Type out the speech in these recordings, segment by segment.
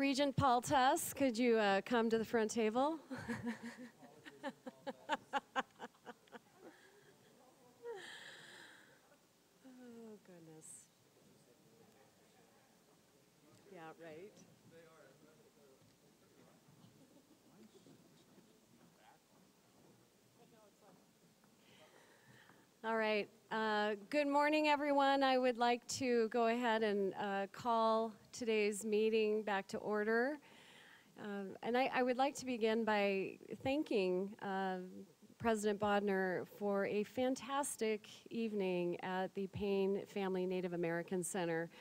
Regent Paul Tuss, could you come to the front table? Oh, goodness. Yeah, right. All right. Good morning, everyone. I would like to go ahead and call today's meeting back to order. And I would like to begin by thanking President Bodner for a fantastic evening at the Payne Family Native American Center.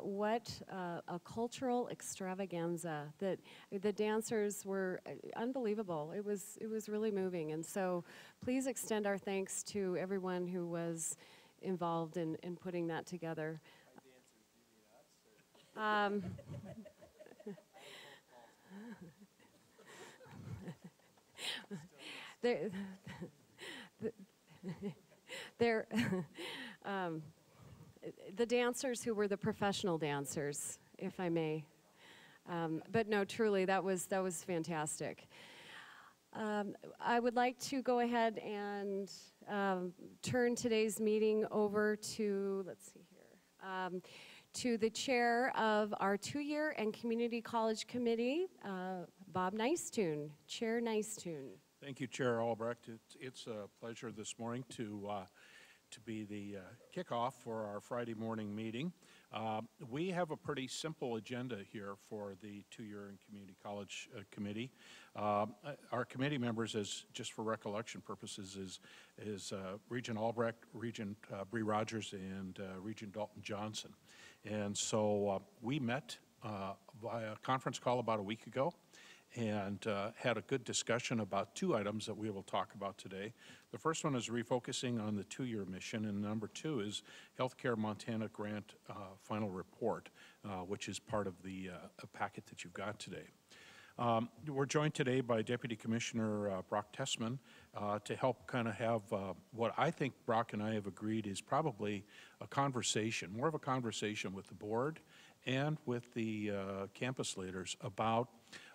What a cultural extravaganza. That the dancers were unbelievable. It was really moving. And so please extend our thanks to everyone who was involved in putting that together. The dancers who were the professional dancers, if I may. But no, truly, that was fantastic. I would like to go ahead and turn today's meeting over to, let's see here, to the chair of our 2-year and Community College Committee, Bob Nicetoon. Chair Nicetoon. Thank you, Chair Albrecht. It's a pleasure this morning to be the kickoff for our Friday morning meeting. We have a pretty simple agenda here for the 2-year and Community College Committee. Our committee members, just for recollection purposes, is Regent Albrecht, Regent Bree Rogers, and Regent Dalton Johnson. And so we met via conference call about a week ago and had a good discussion about 2 items that we will talk about today. The first one is refocusing on the 2-year mission, and number 2 is Healthcare Montana Grant final report, which is part of the packet that you've got today. We're joined today by Deputy Commissioner Brock Tessman to help kind of have what I think Brock and I have agreed is probably a conversation, more of a conversation with the board and with the campus leaders about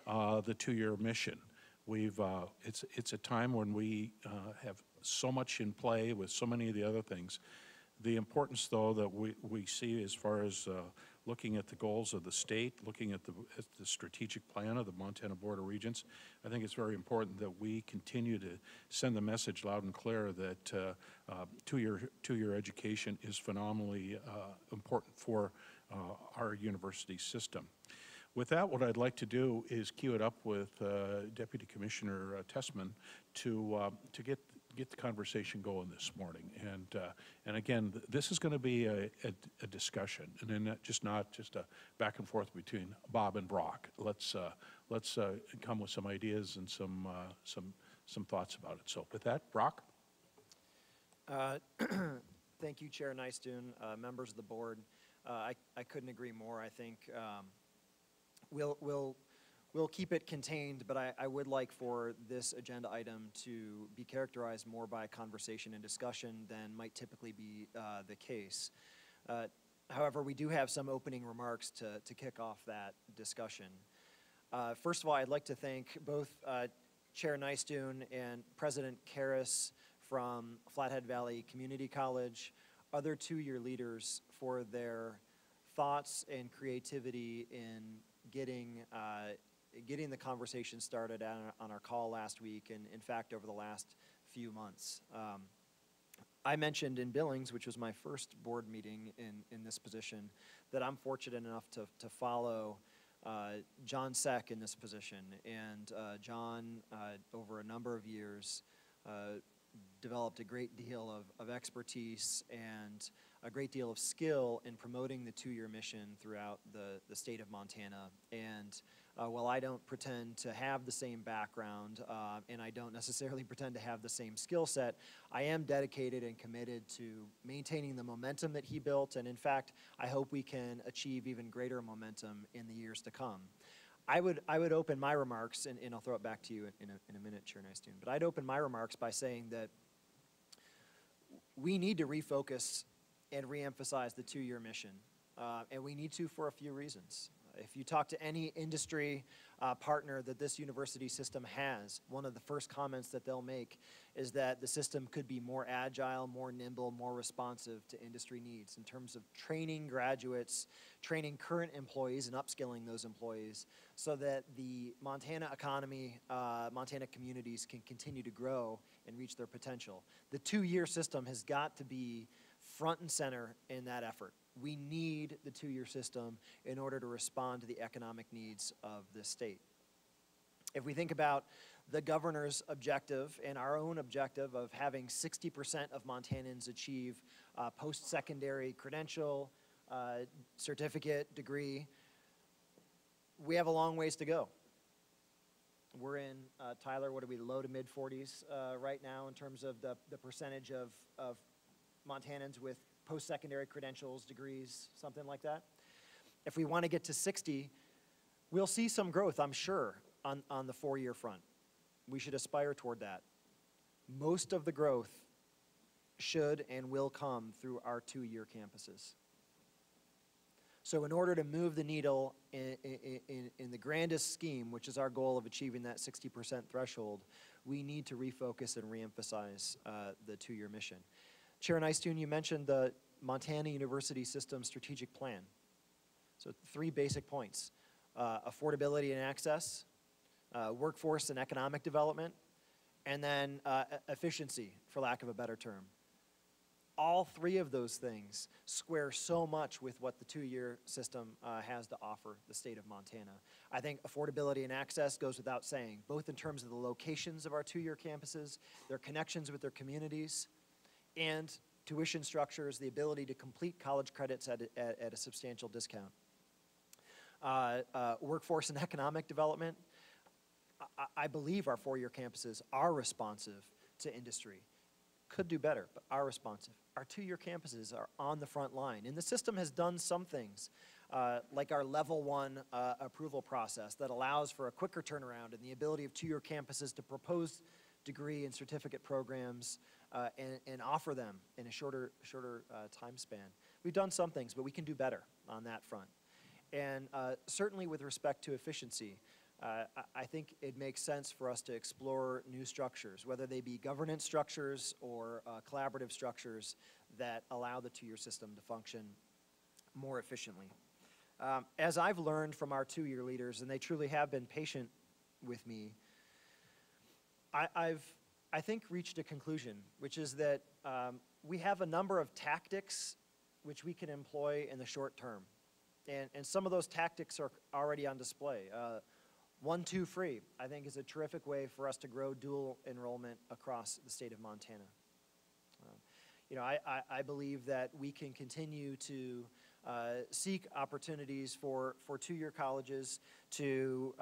the 2-year mission. It's a time when we have so much in play with so many of the other things. The importance, though, that we see as far as looking at the goals of the state, looking at the strategic plan of the Montana Board of Regents, I think it's very important that we continue to send the message loud and clear that 2-year education is phenomenally important for our university system. With that, what I'd like to do is queue it up with Deputy Commissioner Tessman to get the conversation going this morning. And again, this is going to be a discussion, and then not just a back and forth between Bob and Brock. Let's come with some ideas and some thoughts about it. So with that, Brock. Thank you, Chair Nicetoon, members of the board. I couldn't agree more. I think we'll keep it contained, but I would like for this agenda item to be characterized more by conversation and discussion than might typically be the case. However, we do have some opening remarks to kick off that discussion. First of all, I'd like to thank both Chair Nicetoon and President Karras from Flathead Valley Community College, other 2-year leaders, for their thoughts and creativity in getting the conversation started on our call last week, and in fact over the last few months. I mentioned in Billings, which was my first board meeting in this position, that I'm fortunate enough to follow John Seck in this position. And John, over a number of years, developed a great deal of expertise and a great deal of skill in promoting the 2-year mission throughout the state of Montana. And while I don't pretend to have the same background and I don't necessarily pretend to have the same skill set, I am dedicated and committed to maintaining the momentum that he built. And in fact, I hope we can achieve even greater momentum in the years to come. I would open my remarks, and I'll throw it back to you in a minute, Chair Nicetoon, but I'd open my remarks by saying that we need to refocus and reemphasize the 2-year mission, and we need to for a few reasons. If you talk to any industry partner that this university system has, one of the first comments that they'll make is that the system could be more agile, more nimble, more responsive to industry needs in terms of training graduates, training current employees and upskilling those employees so that the Montana economy, Montana communities can continue to grow and reach their potential. The two-year system has got to be front and center in that effort. We need the two-year system in order to respond to the economic needs of this state. If we think about the governor's objective and our own objective of having 60% of Montanans achieve post-secondary credential, certificate, degree, we have a long ways to go. We're in, Tyler, what are we, low to mid 40s right now in terms of the percentage of Montanans with post-secondary credentials, degrees, something like that. If we want to get to 60, we'll see some growth, I'm sure, on the four-year front. We should aspire toward that. Most of the growth should and will come through our two-year campuses. So in order to move the needle in the grandest scheme, which is our goal of achieving that 60% threshold, we need to refocus and reemphasize the two-year mission. Chair Nystuen, you mentioned the Montana University System Strategic Plan. So 3 basic points: affordability and access, workforce and economic development, and then efficiency, for lack of a better term. All 3 of those things square so much with what the two-year system has to offer the state of Montana. I think affordability and access goes without saying, both in terms of the locations of our two-year campuses, their connections with their communities, and tuition structures, the ability to complete college credits at a substantial discount. Workforce and economic development, I believe our four-year campuses are responsive to industry. Could do better, but are responsive. Our two-year campuses are on the front line, and the system has done some things, like our level 1 approval process that allows for a quicker turnaround and the ability of two-year campuses to propose degree and certificate programs and offer them in a shorter time span. We've done some things, but we can do better on that front. And certainly with respect to efficiency, I think it makes sense for us to explore new structures, whether they be governance structures or collaborative structures that allow the two-year system to function more efficiently. As I've learned from our two-year leaders, and they truly have been patient with me, I think reached a conclusion, which is that we have a number of tactics which we can employ in the short term. And some of those tactics are already on display. 1-2 free, I think, is a terrific way for us to grow dual enrollment across the state of Montana. I believe that we can continue to seek opportunities for two-year colleges to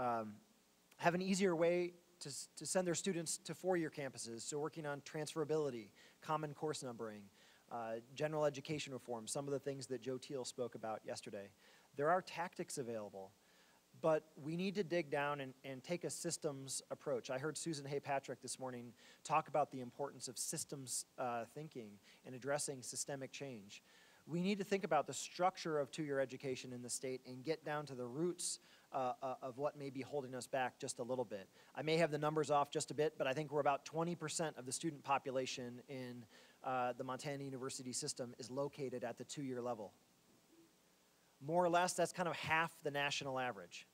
have an easier way to send their students to four-year campuses, so working on transferability, common course numbering, general education reform, some of the things that Joe Teal spoke about yesterday. There are tactics available, but we need to dig down and take a systems approach. I heard Susan Hay-Patrick this morning talk about the importance of systems thinking and addressing systemic change. We need to think about the structure of two-year education in the state and get down to the roots of what may be holding us back just a little bit. I may have the numbers off just a bit, but I think we're about 20% of the student population in the Montana University system is located at the two-year level. More or less, that's kind of half the national average.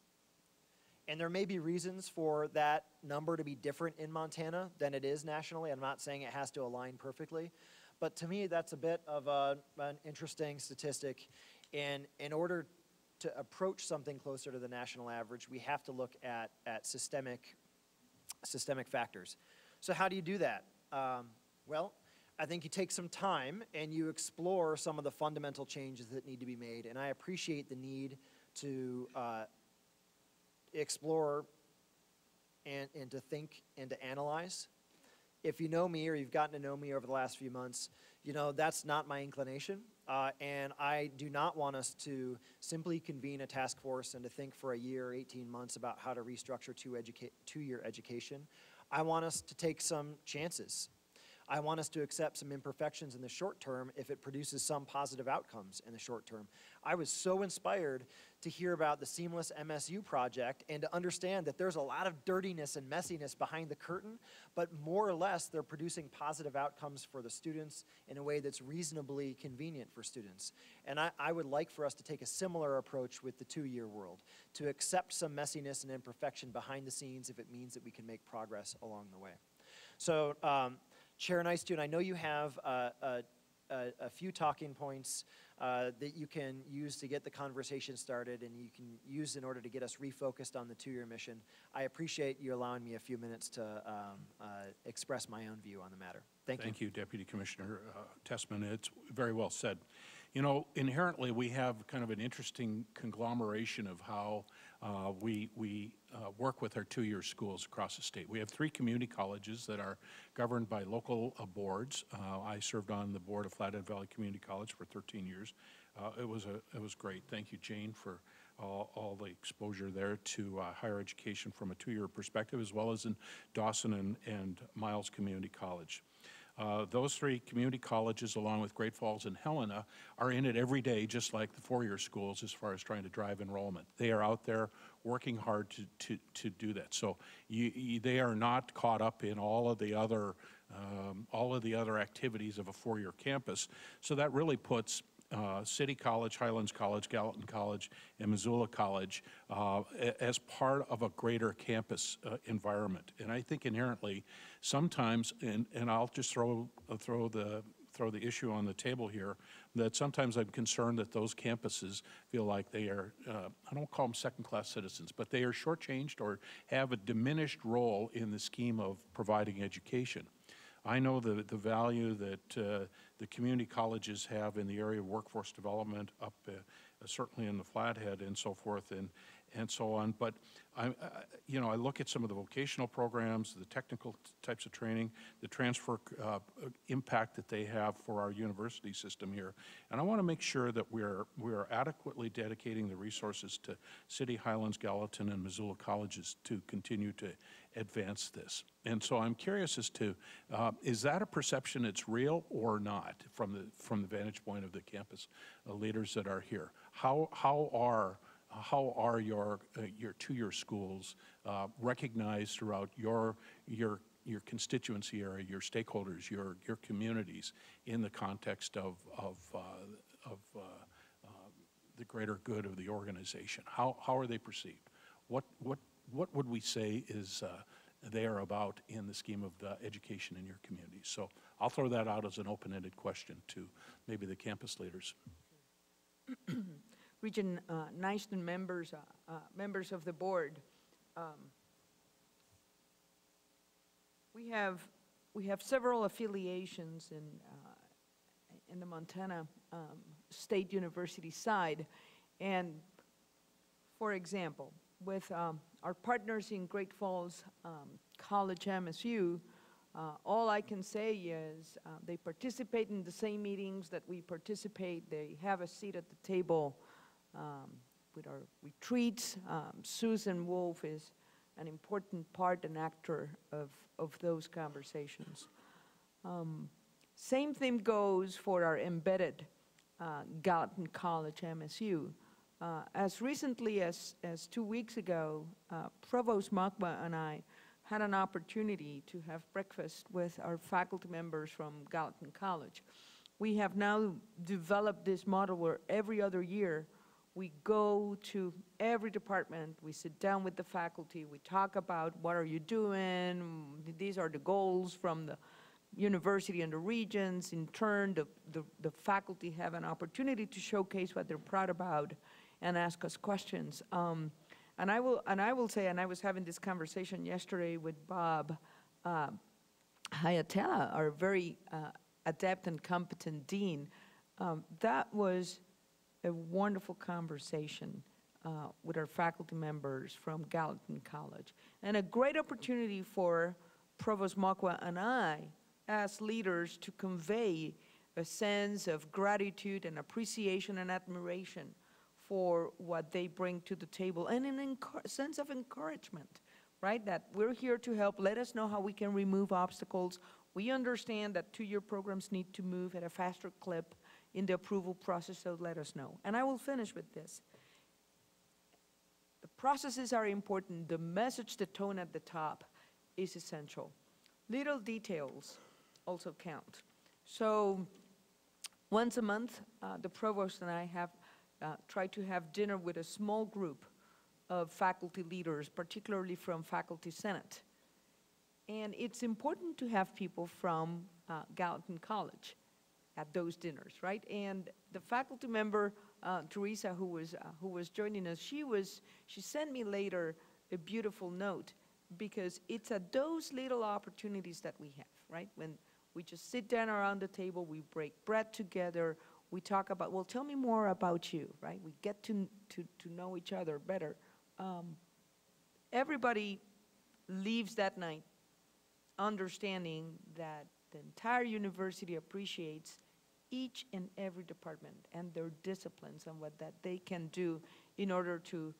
And there may be reasons for that number to be different in Montana than it is nationally. I'm not saying it has to align perfectly, but to me, that's a bit of an interesting statistic. And in order to approach something closer to the national average, we have to look at systemic factors. So how do you do that? Well, I think you take some time and you explore some of the fundamental changes that need to be made. And I appreciate the need to explore and to think and to analyze. If you know me or you've gotten to know me over the last few months, you know that's not my inclination. And I do not want us to simply convene a task force and to think for a year or 18 months about how to restructure two-year education. I want us to take some chances. I want us to accept some imperfections in the short term if it produces some positive outcomes in the short term. I was so inspired to hear about the Seamless MSU project and to understand that there's a lot of dirtiness and messiness behind the curtain, but more or less they're producing positive outcomes for the students in a way that's reasonably convenient for students. And I would like for us to take a similar approach with the two-year world, to accept some messiness and imperfection behind the scenes if it means that we can make progress along the way. So, Chair Nystuen, I know you have a few talking points that you can use to get the conversation started and you can use in order to get us refocused on the two-year mission. I appreciate you allowing me a few minutes to express my own view on the matter. Thank you. Thank you, Deputy Commissioner Tessman. It's very well said. You know, inherently we have kind of an interesting conglomeration of how we work with our two-year schools across the state. We have 3 community colleges that are governed by local boards. I served on the board of Flathead Valley Community College for 13 years. It was great. Thank you, Jane, for all the exposure there to higher education from a two-year perspective, as well as in Dawson and Miles Community College. Those 3 community colleges, along with Great Falls and Helena, are in it every day, just like the four-year schools, as far as trying to drive enrollment. They are out there working hard to do that. So they are not caught up in all of the other activities of a four-year campus. So that really puts City College, Highlands College, Gallatin College, and Missoula College as part of a greater campus environment. And I think inherently, sometimes, and I'll just throw the issue on the table here, that sometimes I'm concerned that those campuses feel like they are, I don't call them second-class citizens, but they are shortchanged or have a diminished role in the scheme of providing education. I know the value that the community colleges have in the area of workforce development up certainly in the Flathead and so forth and so on. But I look at some of the vocational programs, the technical types of training, the transfer impact that they have for our university system here. And I want to make sure that we're adequately dedicating the resources to City, Highlands, Gallatin, and Missoula colleges to continue to advance this. And so I'm curious as to, is that a perception that's real or not from the vantage point of the campus leaders that are here? How are your two-year schools recognized throughout your constituency area, your stakeholders, your communities in the context of the greater good of the organization? How are they perceived? What would we say is they are about in the scheme of the education in your community? So I'll throw that out as an open-ended question to maybe the campus leaders. Regent Nystuen, members of the board, we have several affiliations in the Montana State University side, and for example, with our partners in Great Falls College MSU, all I can say is they participate in the same meetings that we participate. They have a seat at the table with our retreats. Susan Wolf is an important part and actor of those conversations. Same thing goes for our embedded Gallatin College MSU. As recently as 2 weeks ago, Provost Makwa and I had an opportunity to have breakfast with our faculty members from Gallatin College. We have now developed this model where every other year we go to every department, we sit down with the faculty, we talk about what are you doing, these are the goals from the university and the Regents. In turn, the faculty have an opportunity to showcase what they're proud about and ask us questions. And I will say, and I was having this conversation yesterday with Bob Hayatella, our very adept and competent dean. That was a wonderful conversation with our faculty members from Gallatin College, and a great opportunity for Provost Makwa and I, as leaders, to convey a sense of gratitude and appreciation and admiration for what they bring to the table, and a sense of encouragement, right? That we're here to help. Let us know how we can remove obstacles. We understand that two-year programs need to move at a faster clip in the approval process, so let us know. And I will finish with this. The processes are important. The message, the tone at the top is essential. Little details also count. So once a month, the provost and I have tried to have dinner with a small group of faculty leaders, particularly from Faculty Senate. And it's important to have people from Gallatin College at those dinners, right? And the faculty member, Teresa, who was joining us, she sent me later a beautiful note, because it's at those little opportunities that we have, right? When we just sit down around the table, we break bread together, we talk about, well, tell me more about you, right? We get to know each other better. Everybody leaves that night understanding that the entire university appreciates each and every department and their disciplines and what that they can do in order to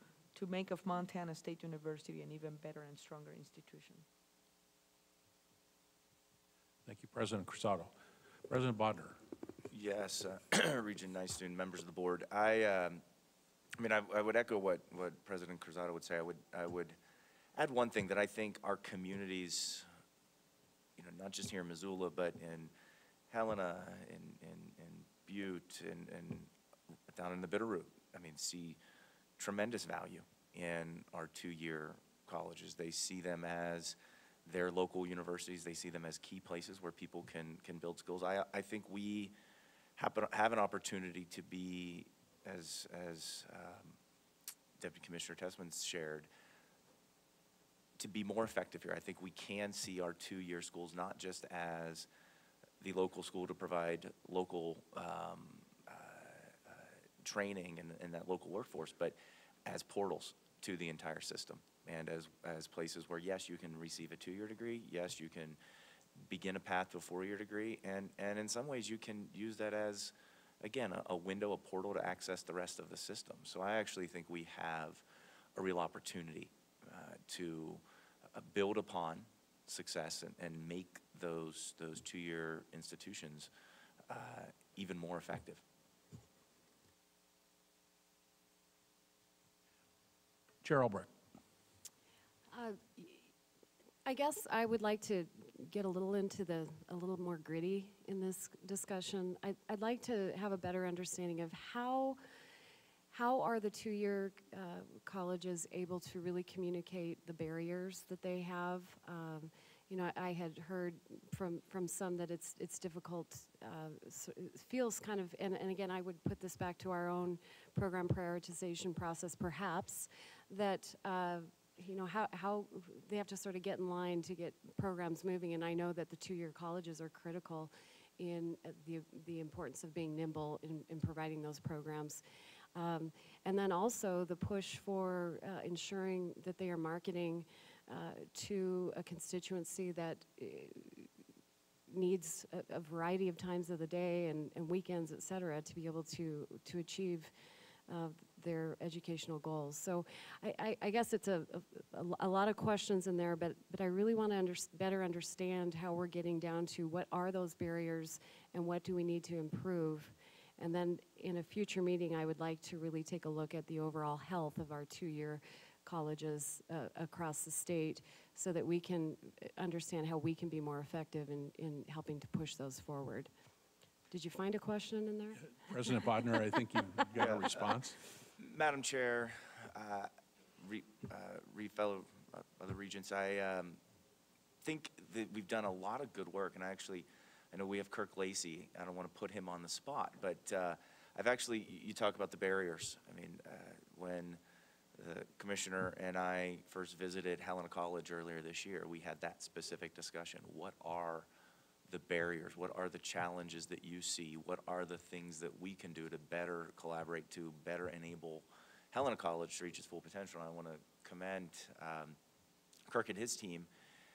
make of Montana State University an even better and stronger institution. Thank you, President Cruzado. President Bodner. Yes, Regent Nystuen, members of the board. I mean, I would echo what President Cruzado would say. I would add one thing, that I think our communities, you know, not just here in Missoula, but in Helena, in Butte, and down in the Bitterroot, I mean, see tremendous value in our two-year colleges. They see them as their local universities. They see them as key places where people can build skills. I think we have an opportunity to be, as Deputy Commissioner Tessman shared, to be more effective here. I think we can see our two-year schools not just as the local school to provide local training and that local workforce, but as portals to the entire system, and as places where, yes, you can receive a two-year degree, yes, you can begin a path to a four-year degree, and in some ways you can use that as, again, a window, a portal to access the rest of the system. So I actually think we have a real opportunity to build upon success and make those two-year institutions even more effective. Chair Albrecht. I guess I would like to get a little more gritty in this discussion. I'd like to have a better understanding of how are the two-year colleges able to really communicate the barriers that they have. You know, I had heard from some that it's difficult, so it feels kind of, and again, I would put this back to our own program prioritization process, perhaps, that you know, how they have to sort of get in line to get programs moving, and I know that the two-year colleges are critical in the importance of being nimble in providing those programs. And then also the push for ensuring that they are marketing to a constituency that needs a variety of times of the day and weekends, et cetera, to be able to achieve their educational goals. So I guess it's a lot of questions in there, but I really want to better understand how we're getting down to what are those barriers and what do we need to improve. And then in a future meeting, I would like to really take a look at the overall health of our two-year colleges across the state so that we can understand how we can be more effective in helping to push those forward. Did you find a question in there? President Bodner, I think you got a response. Madam Chair, fellow other regents, I think that we've done a lot of good work, and I know we have Kirk Lacey. I don't want to put him on the spot, but you talk about the barriers. I mean, when the commissioner and I first visited Helena College earlier this year, we had that specific discussion. What are the barriers? What are the challenges that you see? What are the things that we can do to better collaborate, to better enable Helena College to reach its full potential? And I want to commend Kirk and his team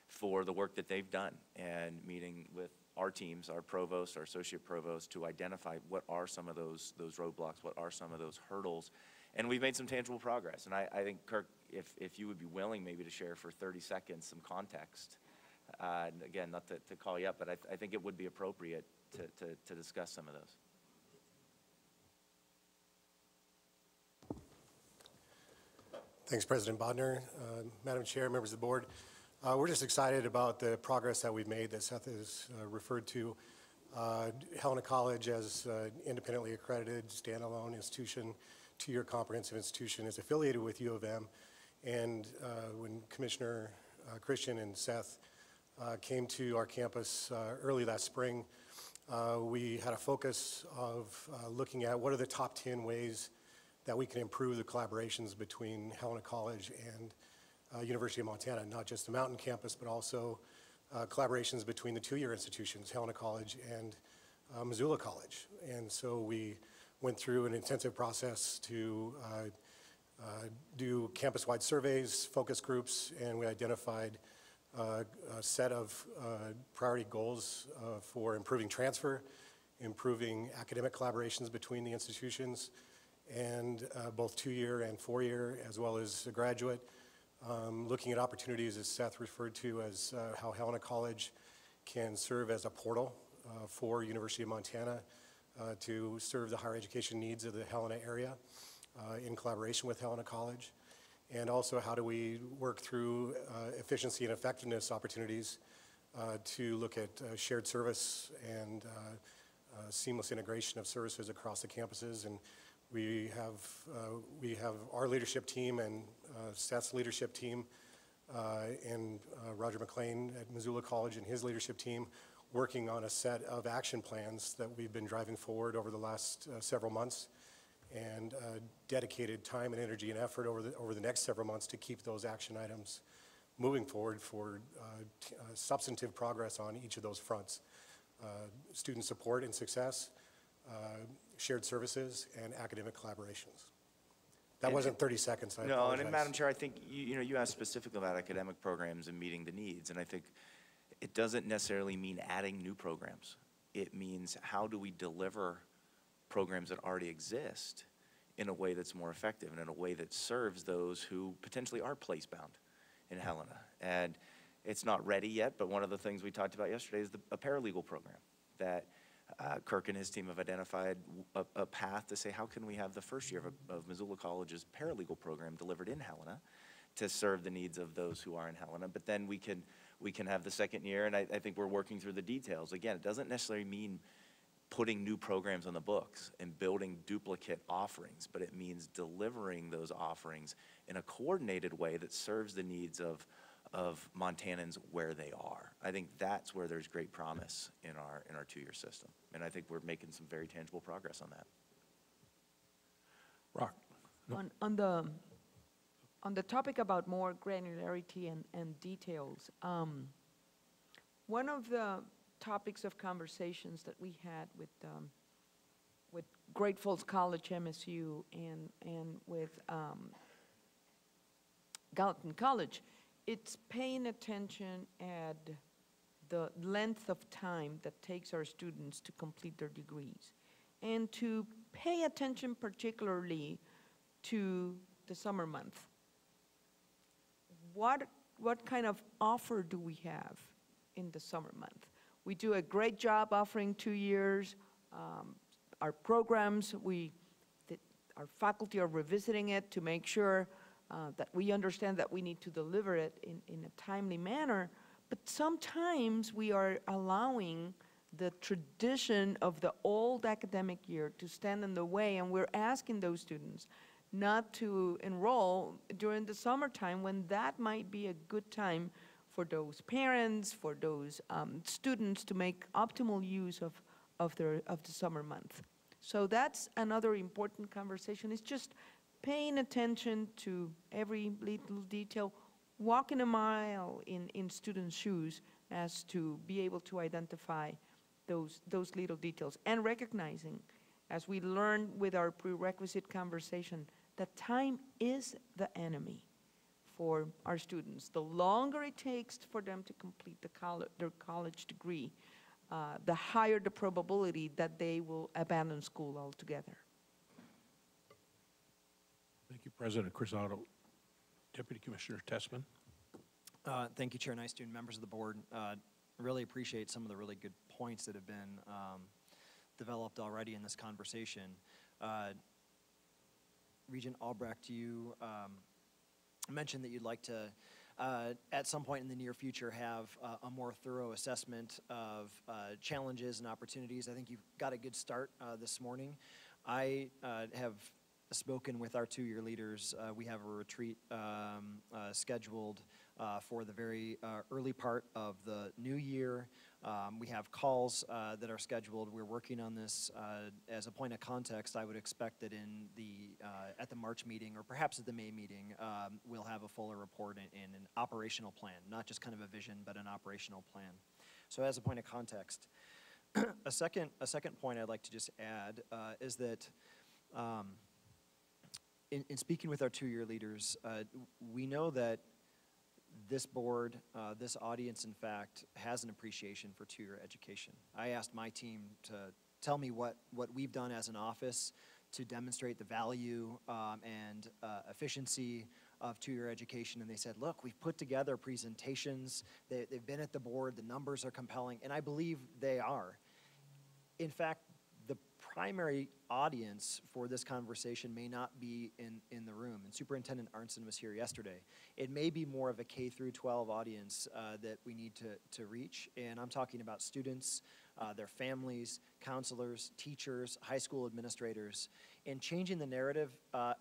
for the work that they've done and meeting with our teams, our provost, our associate provost, to identify what are some of those roadblocks, what are some of those hurdles. And we've made some tangible progress. And I think, Kirk, if you would be willing maybe to share for 30 seconds some context And again, not to call you up, but I think it would be appropriate to discuss some of those. Thanks, President Bodner. Madam Chair, members of the board. We're just excited about the progress that we've made that Seth has referred to. Helena College, as independently accredited, standalone institution, two-year comprehensive institution, is affiliated with U of M. And when Commissioner Christian and Seth came to our campus early last spring, we had a focus of looking at what are the top 10 ways that we can improve the collaborations between Helena College and University of Montana, not just the Mountain Campus, but also collaborations between the two-year institutions, Helena College and Missoula College. And so we went through an intensive process to do campus-wide surveys, focus groups, and we identified a set of priority goals for improving transfer, improving academic collaborations between the institutions, and both two-year and four-year, as well as a graduate. Looking at opportunities, as Seth referred to, as how Helena College can serve as a portal for University of Montana to serve the higher education needs of the Helena area in collaboration with Helena College. And also, how do we work through efficiency and effectiveness opportunities to look at shared service and seamless integration of services across the campuses. And we have our leadership team and Seth's leadership team and Roger McLean at Missoula College and his leadership team working on a set of action plans that we've been driving forward over the last several months, and dedicated time and energy and effort over the next several months to keep those action items moving forward for substantive progress on each of those fronts. Student support and success, shared services, and academic collaborations. That wasn't 30 seconds, I apologize. And Madam Chair, I think you asked specifically about academic programs and meeting the needs, and I think it doesn't necessarily mean adding new programs. It means how do we deliver programs that already exist in a way that's more effective and in a way that serves those who potentially are place-bound in Helena. And it's not ready yet, but one of the things we talked about yesterday is a paralegal program that Kirk and his team have identified a path to say, how can we have the first year of Missoula College's paralegal program delivered in Helena to serve the needs of those who are in Helena, but then we can have the second year, and I think we're working through the details. Again, it doesn't necessarily mean putting new programs on the books and building duplicate offerings, but it means delivering those offerings in a coordinated way that serves the needs of Montanans where they are. I think that's where there's great promise in our two-year system, and I think we're making some very tangible progress on that. Rock. No. On the topic about more granularity and details, one of the topics of conversations that we had with Great Falls College, MSU, and with Gallatin College, it's paying attention at the length of time that takes our students to complete their degrees, and to pay attention particularly to the summer month. What kind of offer do we have in the summer month? We do a great job offering 2 years. Our programs, our faculty are revisiting it to make sure that we understand that we need to deliver it in a timely manner. But sometimes we are allowing the tradition of the old academic year to stand in the way, and we're asking those students not to enroll during the summertime, when that might be a good time for those parents, for those students to make optimal use of the summer month. So that's another important conversation. It's just paying attention to every little detail, walking a mile in students' shoes as to be able to identify those little details, and recognizing, as we learned with our prerequisite conversation, that time is the enemy for our students. The longer it takes for them to complete their college degree, the higher the probability that they will abandon school altogether. Thank you, President Cruzado. Deputy Commissioner Tessman. Thank you, Chair Nystuen, members of the board. Really appreciate some of the really good points that have been developed already in this conversation. Regent Albrecht, you mentioned that you'd like to, at some point in the near future, have a more thorough assessment of challenges and opportunities. I think you've got a good start this morning. I have spoken with our two-year leaders. We have a retreat scheduled for the very early part of the new year. We have calls that are scheduled. We're working on this. As a point of context, I would expect that in the at the March meeting, or perhaps at the May meeting, we'll have a fuller report and an operational plan, not just kind of a vision, but an operational plan. So as a point of context, a second point I'd like to just add is that in speaking with our two-year leaders, we know that this board, this audience, in fact, has an appreciation for two-year education. I asked my team to tell me what we've done as an office to demonstrate the value and efficiency of two-year education, and they said, look, we've put together presentations, they've been at the board, the numbers are compelling, and I believe they are. In fact, the primary audience for this conversation may not be in the room, and Superintendent Arnson was here yesterday. It may be more of a K through 12 audience that we need to reach, and I'm talking about students, their families, counselors, teachers, high school administrators, and changing the narrative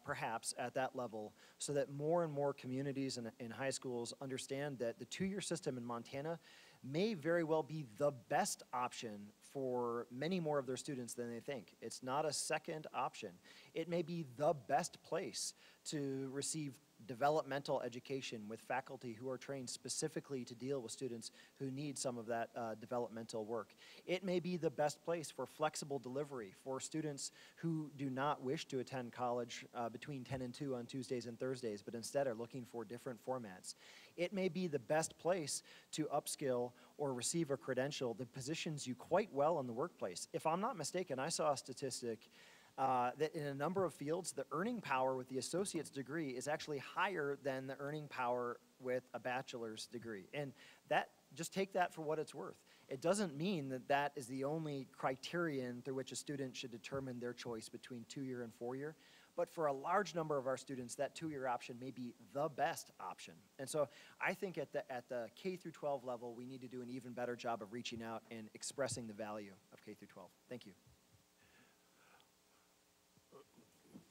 perhaps at that level so that more and more communities in high schools understand that the two-year system in Montana may very well be the best option for many more of their students than they think. It's not a second option. It may be the best place to receive developmental education with faculty who are trained specifically to deal with students who need some of that developmental work. It may be the best place for flexible delivery for students who do not wish to attend college between 10 and 2 on Tuesdays and Thursdays, but instead are looking for different formats. It may be the best place to upskill or receive a credential that positions you quite well in the workplace. If I'm not mistaken, I saw a statistic that in a number of fields, the earning power with the associate's degree is actually higher than the earning power with a bachelor's degree. And that, just take that for what it's worth. It doesn't mean that that is the only criterion through which a student should determine their choice between 2-year and 4-year. But for a large number of our students, that 2-year option may be the best option. And so I think at the K through 12 level, we need to do an even better job of reaching out and expressing the value of K through 12. Thank you.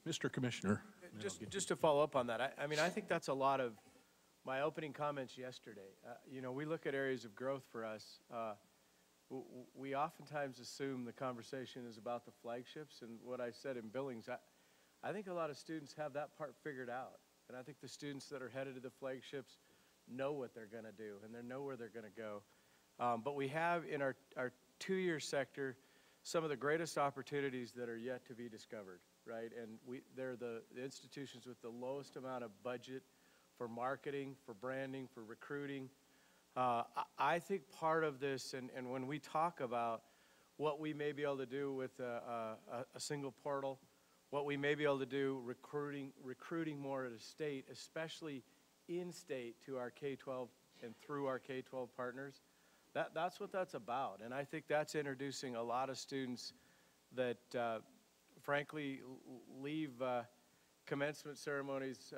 Mr. Commissioner. Just to follow up on that, I mean, I think that's a lot of my opening comments yesterday. You know, we look at areas of growth for us. We oftentimes assume the conversation is about the flagships, and what I said in Billings, I think a lot of students have that part figured out. And I think the students that are headed to the flagships know what they're going to do, and they know where they're going to go. But we have in our 2-year sector some of the greatest opportunities that are yet to be discovered, right? And they're the institutions with the lowest amount of budget for marketing, for branding, for recruiting. I think part of this, and when we talk about what we may be able to do with a single portal, what we may be able to do recruiting more at a state, especially in-state to our K-12 and through our K-12 partners, that's what that's about. And I think that's introducing a lot of students that frankly leave commencement ceremonies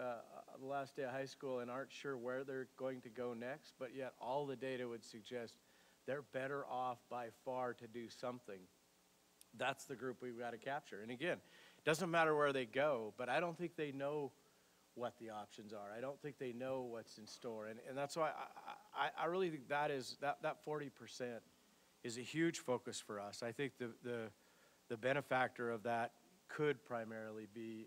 the last day of high school and aren't sure where they're going to go next, but yet all the data would suggest they're better off by far to do something. That's the group we've got to capture. And again, it doesn't matter where they go, but I don't think they know what the options are. I don't think they know what's in store. And that's why I really think that 40% is a huge focus for us. I think the benefactor of that could primarily be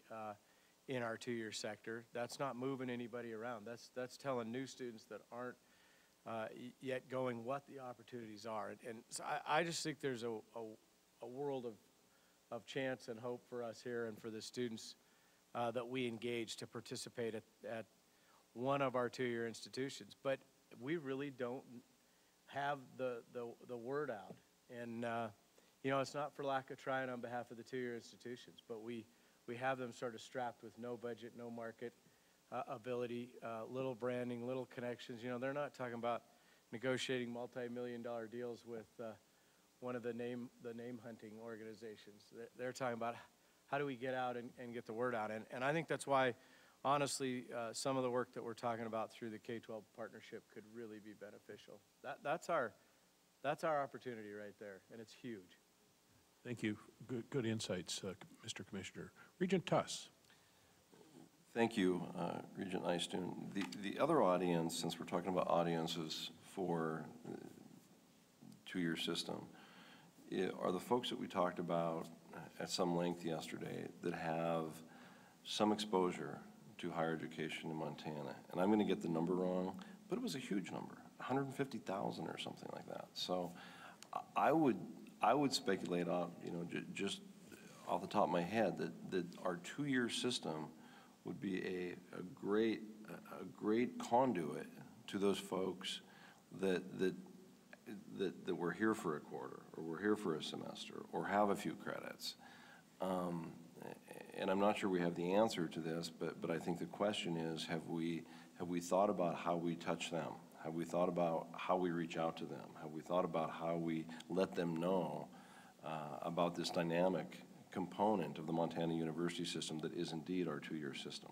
in our 2-year sector. That's not moving anybody around. That's telling new students that aren't yet going what the opportunities are. And so I just think there's a world of chance and hope for us here and for the students that we engage to participate at one of our 2-year institutions. But we really don't have the word out. And you know, it's not for lack of trying on behalf of the 2-year institutions, but we have them sort of strapped with no budget, no market, ability, little branding, little connections. You know, they're not talking about negotiating multi-million-dollar deals with one of the name hunting organizations. They're talking about how do we get out and get the word out. And I think that's why, honestly, some of the work that we're talking about through the K-12 partnership could really be beneficial. That's our opportunity right there, and it's huge. Thank you. Good insights, Mr. Commissioner. Regent Tuss. Thank you, Regent Eystun. The other audience, since we're talking about audiences for the two-year system, are the folks that we talked about at some length yesterday that have some exposure to higher education in Montana. And I'm going to get the number wrong, but it was a huge number, 150,000 or something like that. So I would speculate out, you know, just off the top of my head that our two-year system would be a great conduit to those folks that we're here for a quarter, or we're here for a semester, or have a few credits. And I'm not sure we have the answer to this, but I think the question is, have we thought about how we touch them? Have we thought about how we reach out to them? Have we thought about how we let them know about this dynamic component of the Montana university system that is indeed our two-year system?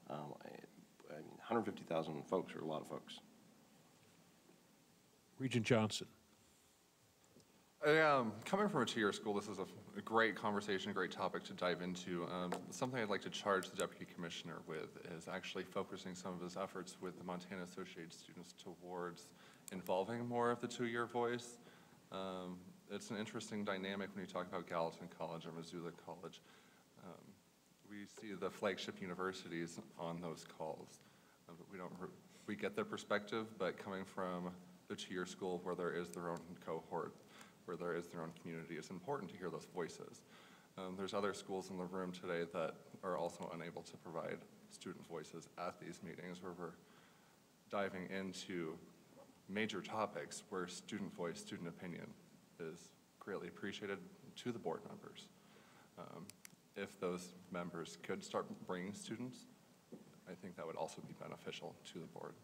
I mean, 150,000 folks are a lot of folks. Regent Johnson. Coming from a two-year school, this is a great conversation, a great topic to dive into. Something I'd like to charge the Deputy Commissioner with is actually focusing some of his efforts with the Montana Associated Students towards involving more of the two-year voice. It's an interesting dynamic when you talk about Gallatin College or Missoula College. We see the flagship universities on those calls. We get their perspective, but coming from the two-year school where there is their own cohort, where there is their own community, it's important to hear those voices. There's other schools in the room today that are also unable to provide student voices at these meetings, where we're diving into major topics where student voice, student opinion is greatly appreciated to the board members. If those members could start bringing students, I think that would also be beneficial to the board.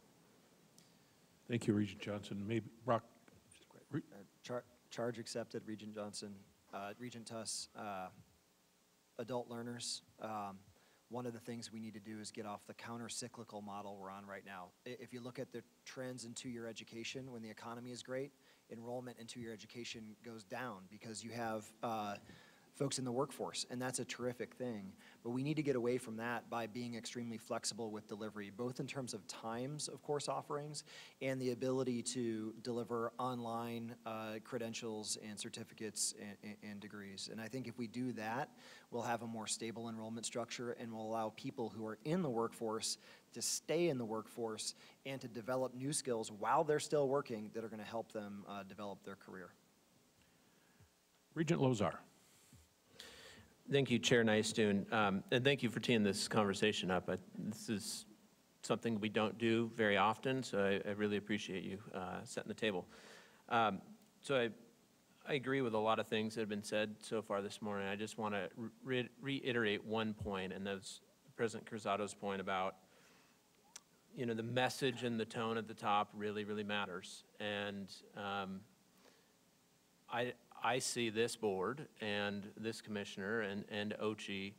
Thank you, Regent Johnson. Maybe Brock. Charge accepted, Regent Johnson. Regent Tuss, adult learners, one of the things we need to do is get off the counter-cyclical model we're on right now. If you look at the trends in two-year education, when the economy is great, enrollment in two-year education goes down because you have folks in the workforce, and that's a terrific thing. But we need to get away from that by being extremely flexible with delivery, both in terms of times of course offerings and the ability to deliver online credentials and certificates and degrees. And I think if we do that, we'll have a more stable enrollment structure and will allow people who are in the workforce to stay in the workforce and to develop new skills while they're still working that are going to help them develop their career. Regent Lozar. Thank you, Chair Eystun, and thank you for teeing this conversation up. This is something we don't do very often, so I really appreciate you setting the table. So I agree with a lot of things that have been said so far this morning. I just want to reiterate one point, and that's President Cruzado's point about, you know, the message and the tone at the top really, really matters. And I see this board and this commissioner and OCHI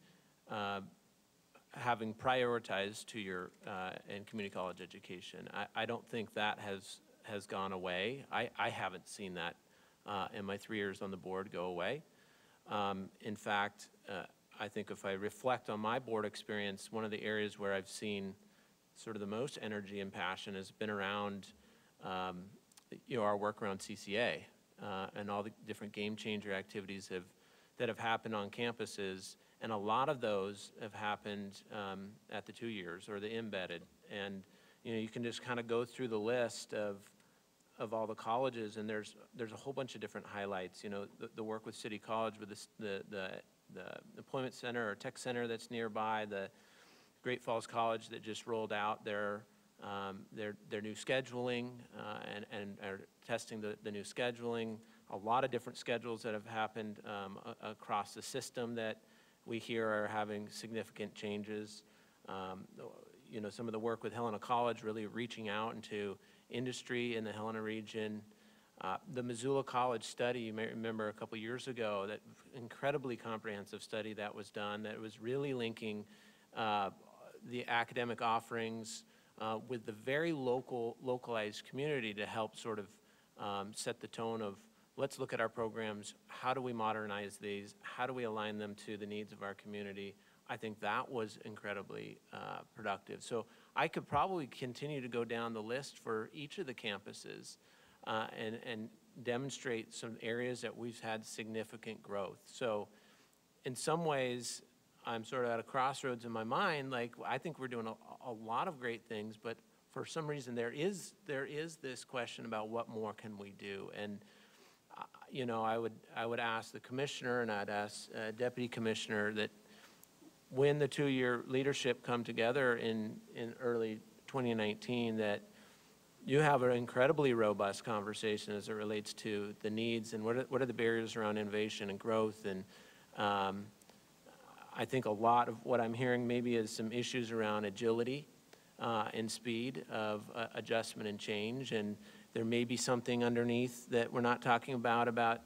having prioritized two-year and community college education. I don't think that has gone away. I haven't seen that in my 3 years on the board go away. In fact, I think if I reflect on my board experience, one of the areas where I've seen sort of the most energy and passion has been around you know, our work around CCA. And all the different game changer activities that have happened on campuses, and a lot of those have happened at the 2 years or the embedded. And you know, you can just kind of go through the list of all the colleges, and there's a whole bunch of different highlights. You know, the work with City College, with the employment center or tech center that's nearby, the Great Falls College that just rolled out their new scheduling and are testing the new scheduling. A lot of different schedules that have happened across the system that we hear are having significant changes. you know, some of the work with Helena College, really reaching out into industry in the Helena region. The Missoula College study, you may remember a couple years ago, that incredibly comprehensive study that was done that was really linking the academic offerings with the very localized community to help sort of set the tone of, let's look at our programs, how do we modernize these, how do we align them to the needs of our community. I think that was incredibly productive. So I could probably continue to go down the list for each of the campuses and demonstrate some areas that we've had significant growth. So in some ways, I'm sort of at a crossroads in my mind. Like, I think we're doing a lot of great things, but for some reason there is this question about what more can we do. And you know, I would ask the commissioner, and I'd ask deputy commissioner, that when the two-year leadership come together in early 2019, that you have an incredibly robust conversation as it relates to the needs and what are the barriers around innovation and growth. And I think a lot of what I'm hearing maybe is some issues around agility and speed of adjustment and change. And there may be something underneath that we're not talking about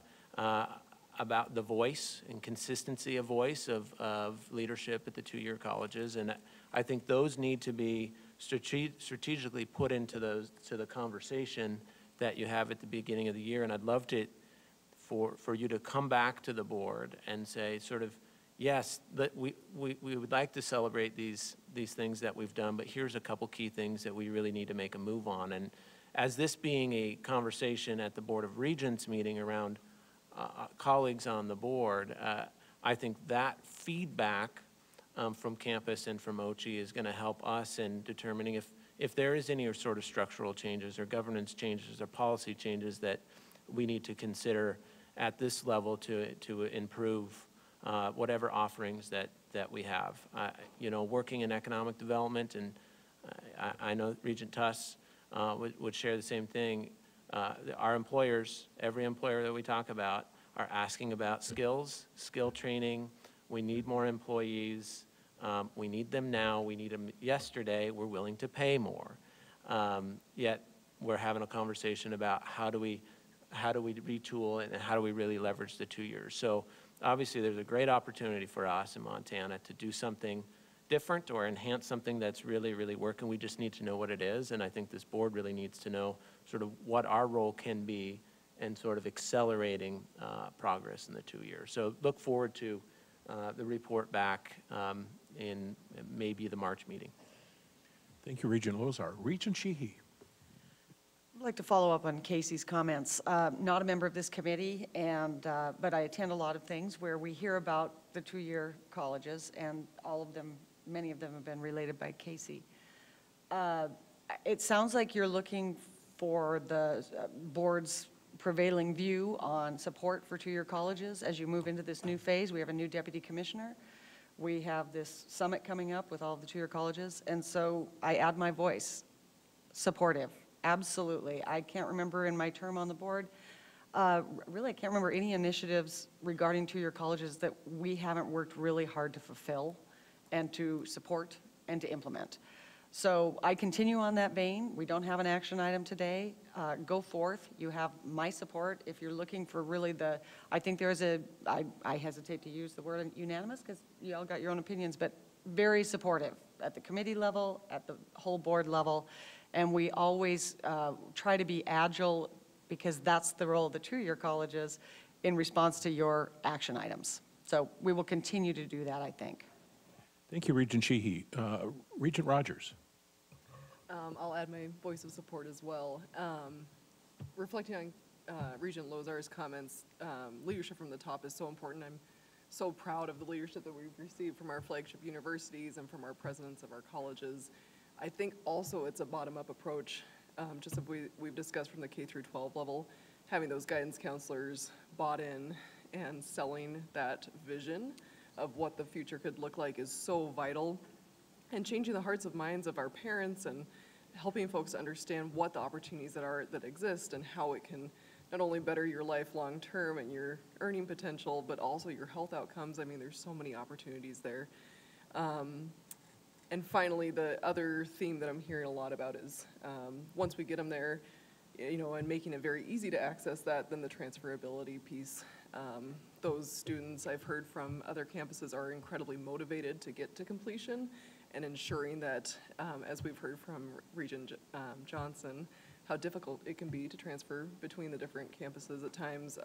the voice and consistency of voice of leadership at the two-year colleges. And I think those need to be strategically put into the conversation that you have at the beginning of the year. And I'd love to for you to come back to the board and say, sort of, yes, we would like to celebrate these things that we've done, but here's a couple key things that we really need to make a move on. And as this being a conversation at the Board of Regents meeting around colleagues on the board, I think that feedback from campus and from OCHI is going to help us in determining if there is any sort of structural changes or governance changes or policy changes that we need to consider at this level to improve whatever offerings that we have. You know, working in economic development, and I know Regent Tuss would share the same thing. Our employers, every employer that we talk about, are asking about skills, skill training. We need more employees. We need them now. We need them yesterday. We're willing to pay more. Yet we're having a conversation about how do we retool and how do we really leverage the 2 years. So obviously there's a great opportunity for us in Montana to do something different or enhance something that's really, really working. We just need to know what it is, and I think this board really needs to know sort of what our role can be in sort of accelerating progress in the 2 years. So look forward to the report back in maybe the March meeting. Thank you, Regent Lozar. Regent Sheehy. I'd like to follow up on Casey's comments. Not a member of this committee, but I attend a lot of things where we hear about the two-year colleges, and all of them, many of them have been related by Casey. It sounds like you're looking for the board's prevailing view on support for two-year colleges as you move into this new phase. We have a new deputy commissioner. We have this summit coming up with all of the two-year colleges, and so I add my voice, supportive. Absolutely. I can't remember in my term on the board, really I can't remember any initiatives regarding two-year colleges that we haven't worked really hard to fulfill and to support and to implement. So I continue on that vein. We don't have an action item today. Go forth. You have my support. If you're looking for really I think there's I hesitate to use the word unanimous because you all got your own opinions, but very supportive at the committee level, at the whole board level. And we always try to be agile because that's the role of the two-year colleges in response to your action items. So we will continue to do that, I think. Thank you, Regent Sheehy. Regent Rogers. I'll add my voice of support as well. Reflecting on Regent Lozar's comments, leadership from the top is so important. I'm so proud of the leadership that we've received from our flagship universities and from our presidents of our colleges. I think also it's a bottom-up approach, just as we've discussed from the K through 12 level, having those guidance counselors bought in and selling that vision of what the future could look like is so vital, and changing the hearts and minds of our parents and helping folks understand what the opportunities that exist and how it can not only better your life long term and your earning potential, but also your health outcomes. I mean, there's so many opportunities there. And finally, the other theme that I'm hearing a lot about is once we get them there, and making it very easy to access that, then the transferability piece. Those students I've heard from other campuses are incredibly motivated to get to completion, and ensuring that, as we've heard from Regent Johnson, how difficult it can be to transfer between the different campuses at times,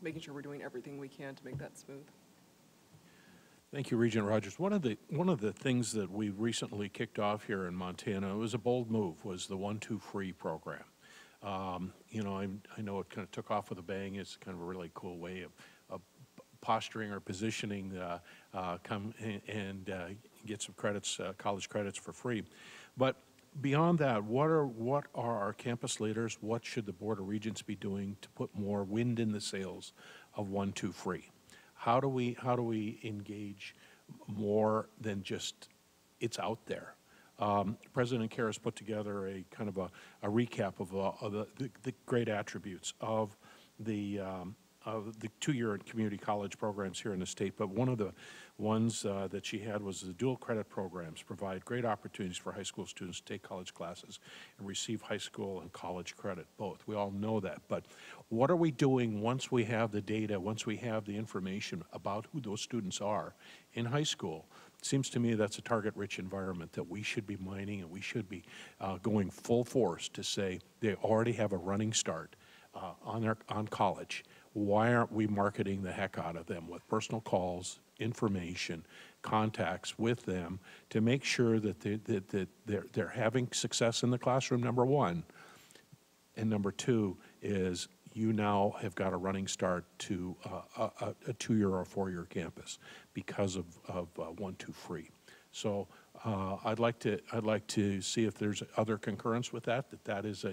making sure we're doing everything we can to make that smooth. Thank you, Regent Rogers. One of the things that we recently kicked off here in Montana, it was a bold move, was the 1-2 free program. I know it kind of took off with a bang. It's kind of a really cool way of posturing or positioning, come and get some credits, college credits for free. But beyond that, what are our campus leaders, what should the Board of Regents be doing to put more wind in the sails of 1-2 free? How do we engage more than just it's out there? President Karras put together a kind of a recap of the great attributes of the 2-year community college programs here in the state, but one of the ones that she had was the dual credit programs provide great opportunities for high school students to take college classes and receive high school and college credit, both. We all know that, but what are we doing once we have the data, once we have the information about who those students are in high school? It seems to me that's a target-rich environment that we should be mining, and we should be going full force to say they already have a running start on college. Why aren't we marketing the heck out of them with personal calls, information, contacts with them to make sure that they're having success in the classroom, number one, and number two is you now have got a running start to a 2-year or 4-year campus because of 1-2 free. So I'd like to see if there's other concurrence with that is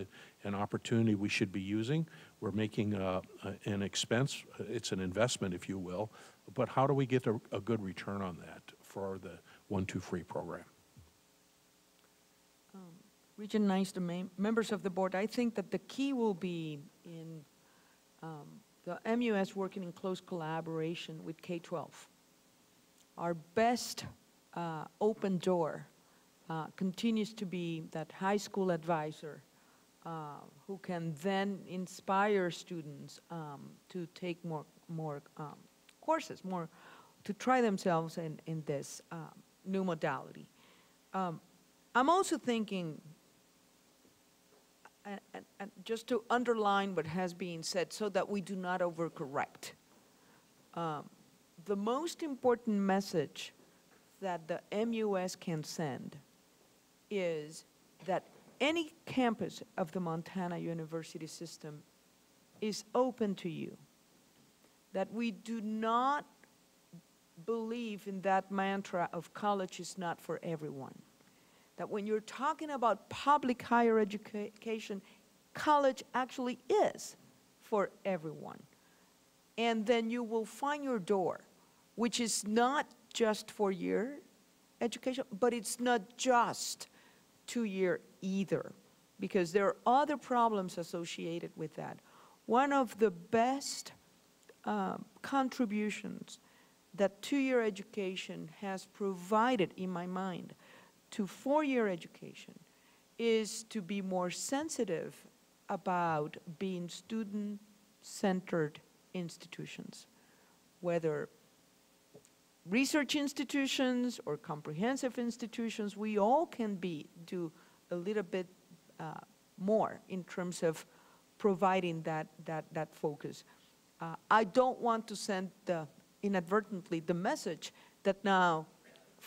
an opportunity we should be using. We're making an expense, it's an investment, if you will, but how do we get a good return on that for the 1-2 free program? Regent Nystuen, members of the board, I think that the key will be in the MUS working in close collaboration with K-12. Our best open door continues to be that high school advisor who can then inspire students to take more courses, to try themselves in this new modality. I'm also thinking, and just to underline what has been said so that we do not overcorrect, the most important message that the MUS can send is that any campus of the Montana University system is open to you, that we do not believe in that mantra of college is not for everyone, that when you're talking about public higher education, college actually is for everyone. And then you will find your door, which is not just 4-year education, but it's not just 2-year either, because there are other problems associated with that. One of the best contributions that 2-year education has provided, in my mind, to 4-year education is to be more sensitive about being student-centered institutions, whether research institutions or comprehensive institutions. We all can do a little bit more in terms of providing that focus. I don't want to send inadvertently the message that now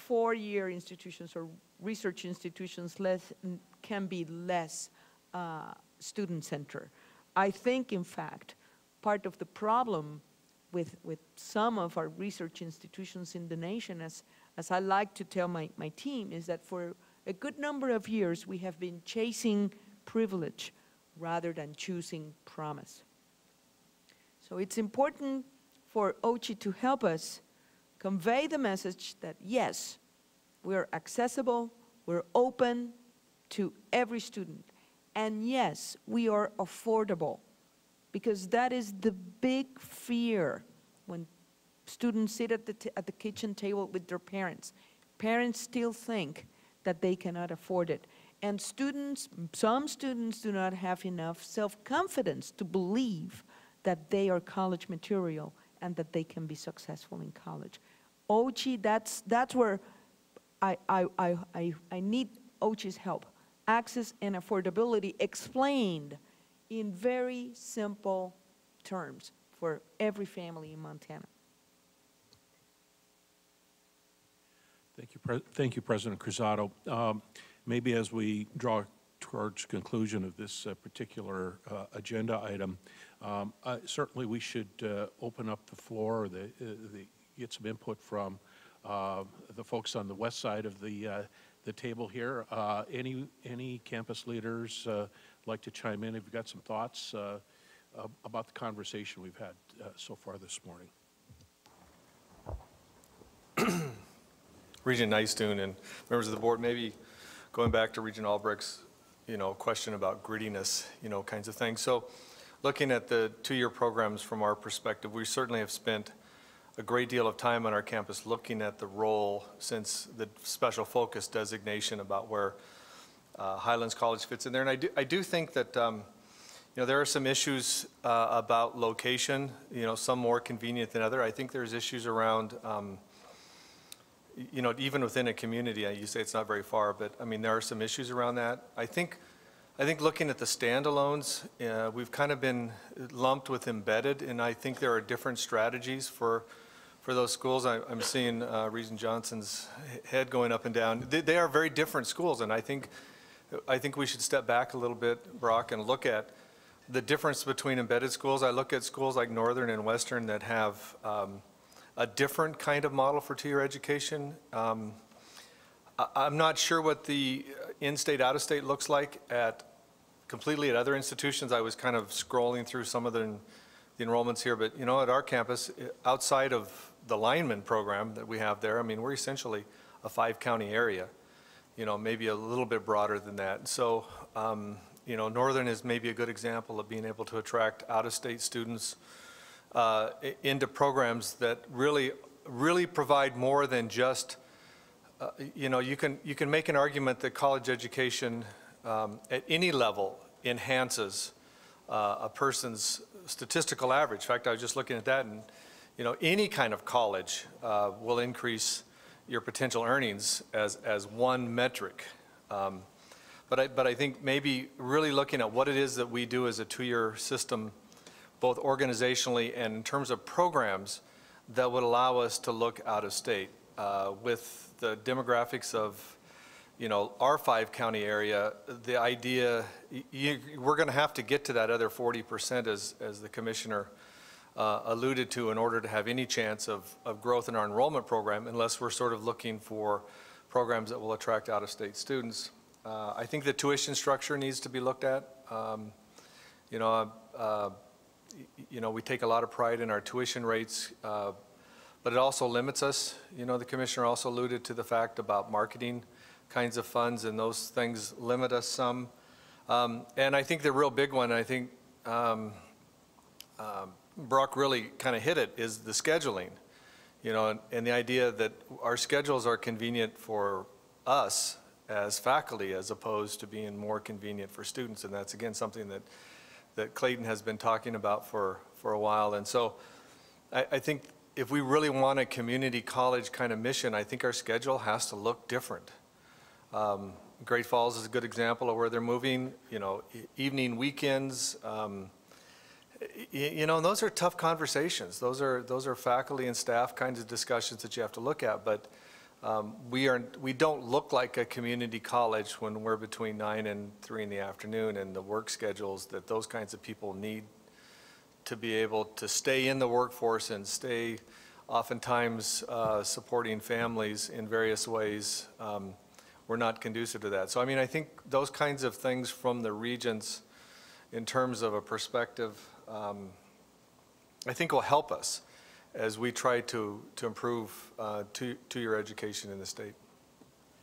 4-year institutions or research institutions can be less student-centered. I think, in fact, part of the problem with some of our research institutions in the nation, as I like to tell my team, is that for a good number of years we have been chasing privilege rather than choosing promise. So it's important for OCHI to help us convey the message that yes, we're accessible, we're open to every student, and yes, we are affordable, because that is the big fear when students sit at the kitchen table with their parents. Parents still think that they cannot afford it. And students, some students do not have enough self-confidence to believe that they are college material and that they can be successful in college. OCHI, that's where I need OCHI's help. Access and affordability explained in very simple terms for every family in Montana. Thank you, President Cruzado. Maybe as we draw towards conclusion of this particular agenda item, certainly we should open up the floor, get some input from the folks on the west side of the table here. Any campus leaders like to chime in? Have you got some thoughts about the conversation we've had so far this morning? Regent Nystuen and members of the board, maybe going back to Regent Albrecht's, question about grittiness, kinds of things. So looking at the two-year programs from our perspective, we certainly have spent a great deal of time on our campus looking at the role since the special focus designation about where Highlands College fits in there. And I do think that, there are some issues about location, some more convenient than other. I think there's issues around, even within a community, you say it's not very far, but I mean, there are some issues around that. I think looking at the standalones, we've kind of been lumped with embedded, and I think there are different strategies for those schools. I'm seeing Regent Johnson's head going up and down. They are very different schools, and I think we should step back a little bit, Brock, and look at the difference between embedded schools. I look at schools like Northern and Western that have a different kind of model for two-year education. I'm not sure what the in-state, out-of-state looks like completely at other institutions. I was kind of scrolling through some of the enrollments here, but at our campus, outside of the lineman program that we have there, I mean, we're essentially a 5-county area, maybe a little bit broader than that. So, Northern is maybe a good example of being able to attract out-of-state students into programs that really provide more than just, you can make an argument that college education at any level enhances a person's statistical average. In fact, I was just looking at that, and any kind of college will increase your potential earnings as one metric. But I think maybe really looking at what it is that we do as a two-year system, both organizationally and in terms of programs that would allow us to look out of state. With the demographics of, our 5-county area, the idea, we're going to have to get to that other 40% as the commissioner alluded to in order to have any chance of growth in our enrollment program, unless we're sort of looking for programs that will attract out-of-state students. I think the tuition structure needs to be looked at. We take a lot of pride in our tuition rates, but it also limits us. The commissioner also alluded to the fact about marketing kinds of funds, and those things limit us some. And I think the real big one, I think Brock really kind of hit it, is the scheduling. And the idea that our schedules are convenient for us as faculty as opposed to being more convenient for students. And that's, again, something that Clayton has been talking about for a while. And so I think if we really want a community college kind of mission, I think our schedule has to look different. Great Falls is a good example of where they're moving, evening, weekends. Those are tough conversations. Those are faculty and staff kinds of discussions that you have to look at. But we don't look like a community college when we're between 9 and 3 in the afternoon, and the work schedules that those kinds of people need to be able to stay in the workforce and stay oftentimes supporting families in various ways. We're not conducive to that. So, I think those kinds of things from the Regents in terms of a perspective, I think will help us as we try to improve two-year education in the state.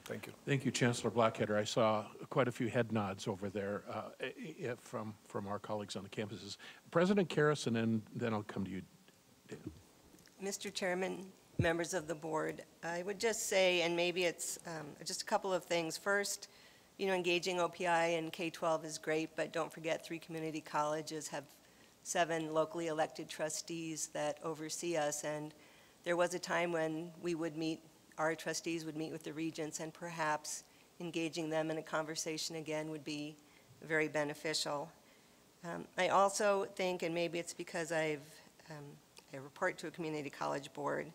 Thank you. Thank you, Chancellor Blackketter. I saw quite a few head nods over there from our colleagues on the campuses. President Karras, and then I'll come to you, Dan. Mr. Chairman, members of the board. I would just say, and maybe it's just a couple of things. First, engaging OPI in K-12 is great, but don't forget 3 community colleges have 7 locally elected trustees that oversee us, and there was a time when our trustees would meet with the regents, and perhaps engaging them in a conversation again would be very beneficial. I also think, and maybe it's because I report to a community college board,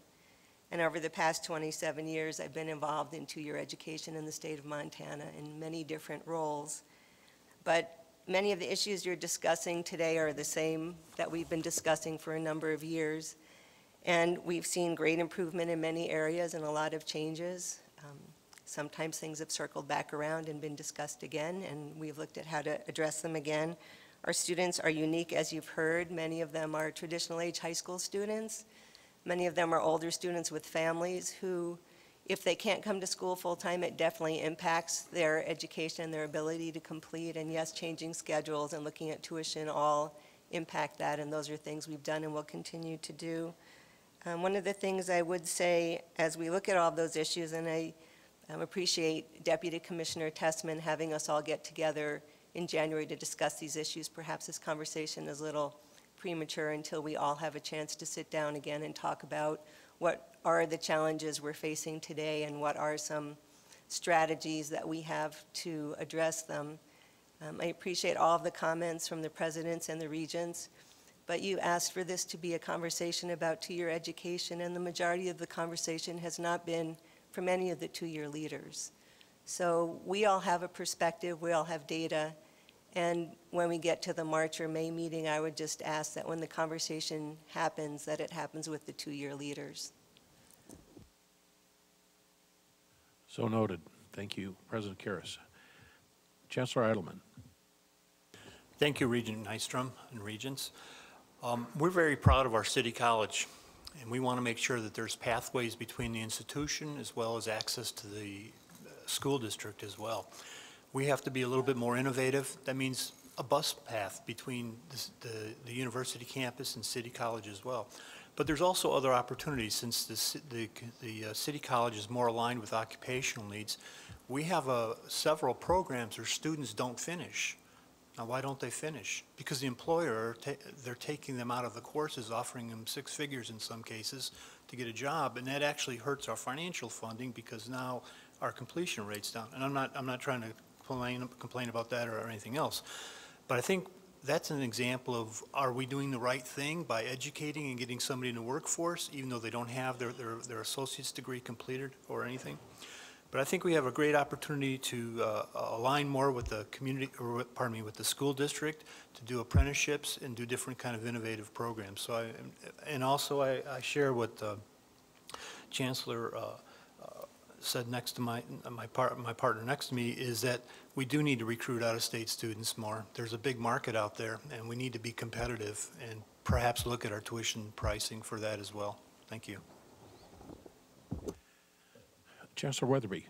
and over the past 27 years, I've been involved in 2-year education in the state of Montana in many different roles. But many of the issues you're discussing today are the same that we've been discussing for a number of years. And we've seen great improvement in many areas and a lot of changes. Sometimes things have circled back around and been discussed again, and we've looked at how to address them again. Our students are unique, as you've heard. Many of them are traditional age high school students. Many of them are older students with families who, if they can't come to school full-time, it definitely impacts their education and their ability to complete. And yes, changing schedules and looking at tuition all impact that, and those are things we've done and will continue to do. One of the things I would say as we look at all of those issues, and I appreciate Deputy Commissioner Tessman having us all get together in January to discuss these issues. Perhaps this conversation is a little premature until we all have a chance to sit down again and talk about what are the challenges we're facing today and what are some strategies that we have to address them. I appreciate all of the comments from the presidents and the regents, but you asked for this to be a conversation about 2-year education, and the majority of the conversation has not been from any of the 2-year leaders. So we all have a perspective, we all have data, and when we get to the March or May meeting, I would just ask that when the conversation happens, that it happens with the 2-year leaders. So noted. Thank you, President Karras. Chancellor Edelman. Thank you, Regent Nystrom and Regents. We're very proud of our city college, and we want to make sure that there's pathways between the institution as well as access to the school district as well. We have to be a little bit more innovative. That means a bus path between the university campus and city college as well. But there's also other opportunities. Since the city college is more aligned with occupational needs, we have several programs where students don't finish. Now, why don't they finish? Because the employer, they're taking them out of the courses, offering them 6 figures in some cases to get a job, and that actually hurts our financial funding because now our completion rate's down. And I'm not trying to complain about that or anything else, but I think that's an example of, are we doing the right thing by educating and getting somebody in the workforce, even though they don't have their associate's degree completed or anything? But I think we have a great opportunity to align more with the community, or with the school district, to do apprenticeships and do different kind of innovative programs. So I share what Chancellor said next to my partner next to me, is that we do need to recruit out-of-state students more. There's a big market out there, and we need to be competitive and perhaps look at our tuition pricing for that as well. Thank you. Chancellor Weatherby.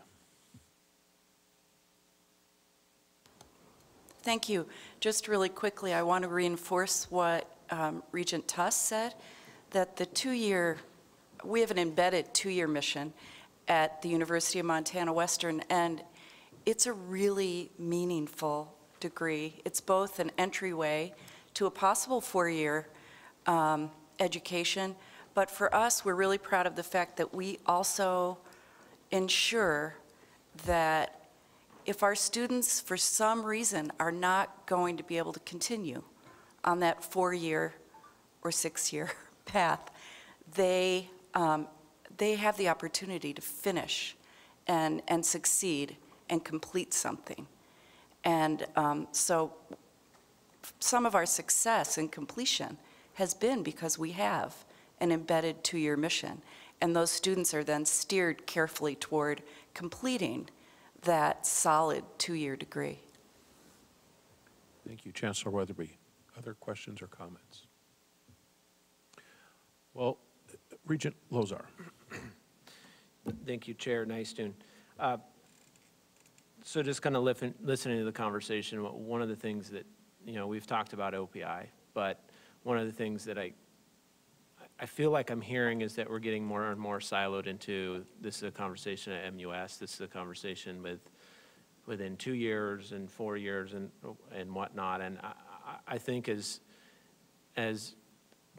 Thank you. Just really quickly, I want to reinforce what Regent Tuss said, that we have an embedded 2-year mission at the University of Montana Western, and it's a really meaningful degree. It's both an entryway to a possible 4-year education, but for us, we're really proud of the fact that we also ensure that if our students, for some reason, are not going to be able to continue on that 4-year or 6-year path, they have the opportunity to finish and succeed and complete something. And so some of our success in completion has been because we have an embedded 2-year mission. And those students are then steered carefully toward completing that solid 2-year degree. Thank you, Chancellor Weatherby. Other questions or comments? Well, Regent Lozar. Thank you, Chair Nystuen. So just kind of listening to the conversation, one of the things that, we've talked about OPI, but one of the things that I I feel like I'm hearing is that we're getting more and more siloed into, this is a conversation at MUS, this is a conversation within 2 years and 4 years and whatnot. And I think as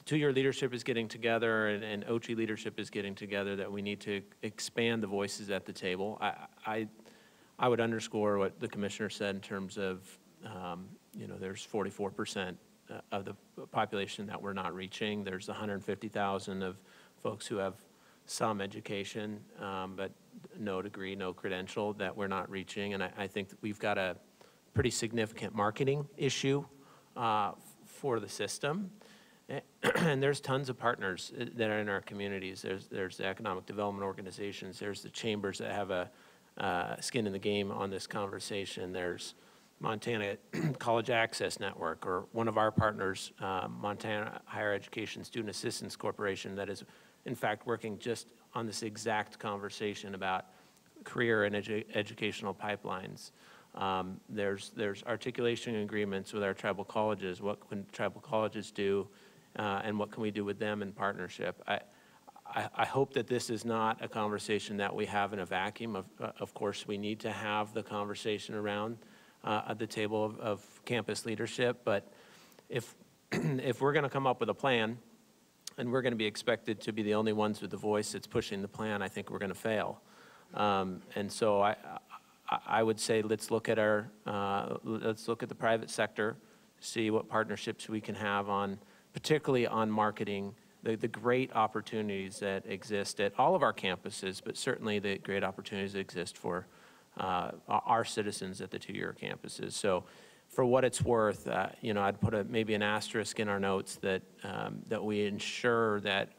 two-year leadership is getting together and OCHI leadership is getting together, that we need to expand the voices at the table. I would underscore what the commissioner said in terms of, you know, there's 44% of the population that we're not reaching. There's 150,000 of folks who have some education, but no degree, no credential that we're not reaching. And I think that we've got a pretty significant marketing issue for the system. And there's tons of partners that are in our communities. There's the economic development organizations. There's the chambers that have a skin in the game on this conversation. There's Montana College Access Network, or one of our partners, Montana Higher Education Student Assistance Corporation, that is in fact working just on this exact conversation about career and educational pipelines. There's articulation agreements with our tribal colleges. What can tribal colleges do, and what can we do with them in partnership? I hope that this is not a conversation that we have in a vacuum. Of course, we need to have the conversation around at the table of campus leadership, but if we're going to come up with a plan and we're going to be expected to be the only ones with the voice that's pushing the plan, I think we're going to fail. And so I would say let's look at the private sector, see what partnerships we can have on, particularly on marketing the great opportunities that exist at all of our campuses, but certainly the great opportunities that exist for our citizens at the two-year campuses. So for what it's worth, you know, I'd put maybe an asterisk in our notes that we ensure that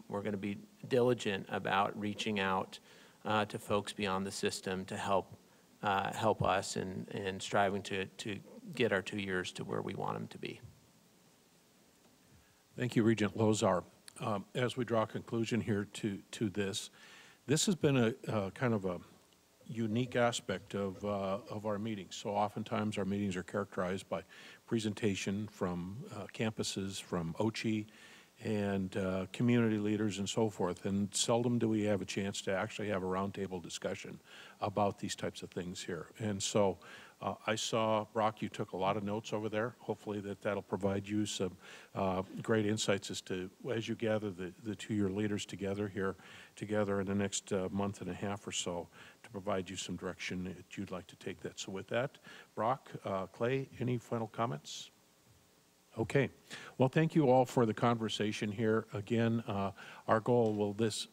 we're going to be diligent about reaching out to folks beyond the system to help us in striving to get our 2 years to where we want them to be. Thank you, Regent Lozar. As we draw a conclusion here to this has been a kind of a unique aspect of our meetings. So oftentimes our meetings are characterized by presentation from campuses, from OCHI, and community leaders and so forth, and seldom do we have a chance to actually have a roundtable discussion about these types of things here. And so I saw, Brock, you took a lot of notes over there. Hopefully that'll provide you some great insights as you gather the two-year leaders together in the next month and a half or so, to provide you some direction that you'd like to take that. So with that, Brock, Clay, any final comments? Okay. Well, thank you all for the conversation here. Again, our goal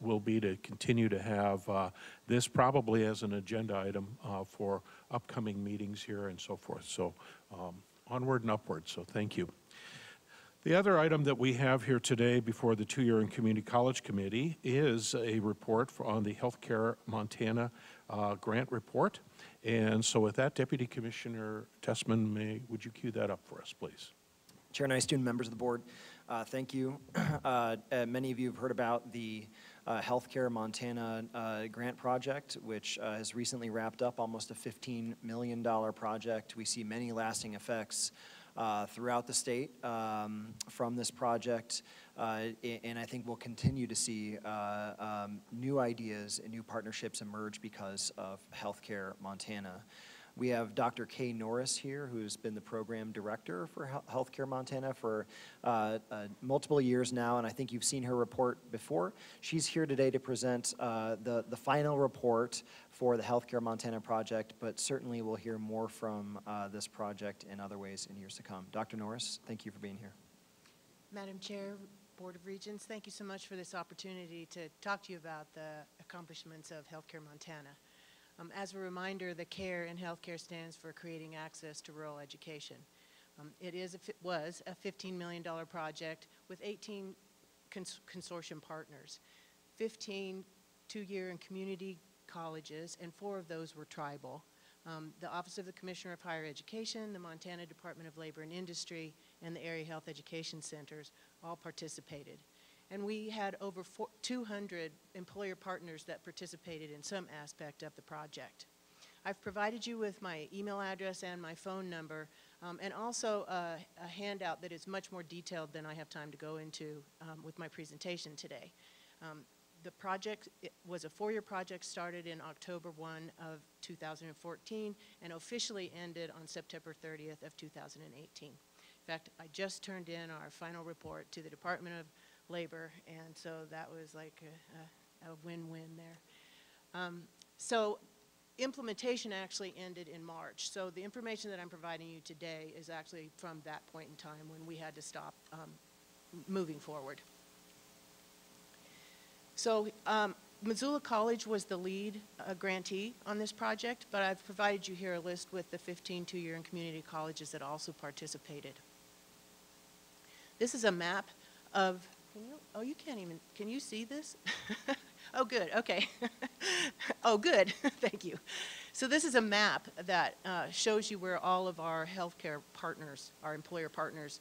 will be to continue to have this probably as an agenda item for upcoming meetings here and so forth. So onward and upward. So thank you. The other item that we have here today before the two-year and community college committee is a report on the Healthcare Montana grant report. And so with that, Deputy Commissioner Tessman, would you cue that up for us, please? Chair Nystuen, members of the board, thank you. Many of you have heard about the Healthcare Montana grant project, which has recently wrapped up, almost a $15 million project. We see many lasting effects throughout the state from this project, and I think we'll continue to see new ideas and new partnerships emerge because of Healthcare Montana. We have Dr. Kay Norris here, who's been the program director for Healthcare Montana for multiple years now, and I think you've seen her report before. She's here today to present the final report for the Healthcare Montana project, but certainly we'll hear more from this project in other ways in years to come. Dr. Norris, thank you for being here. Madam Chair, Board of Regents, thank you so much for this opportunity to talk to you about the accomplishments of Healthcare Montana. As a reminder, the CARE in healthcare stands for Creating Access to Rural Education. It was a $15 million project with 18 consortium partners, 15 two-year and community colleges, and 4 of those were tribal. The Office of the Commissioner of Higher Education, the Montana Department of Labor and Industry, and the Area Health Education Centers all participated. And we had over 200 employer partners that participated in some aspect of the project. I've provided you with my email address and my phone number and also a handout that is much more detailed than I have time to go into with my presentation today. The project was a 4-year project, started in October 1 of 2014 and officially ended on September 30th of 2018. In fact, I just turned in our final report to the Department of Labor, and so that was like a win-win there. So implementation actually ended in March. So the information that I'm providing you today is actually from that point in time when we had to stop moving forward. So Missoula College was the lead grantee on this project, but I've provided you here a list with the 15 two-year and community colleges that also participated. This is a map of, oh, you can't even, can you see this? Oh, good, okay. Oh, good, thank you. So this is a map that shows you where all of our healthcare partners, our employer partners,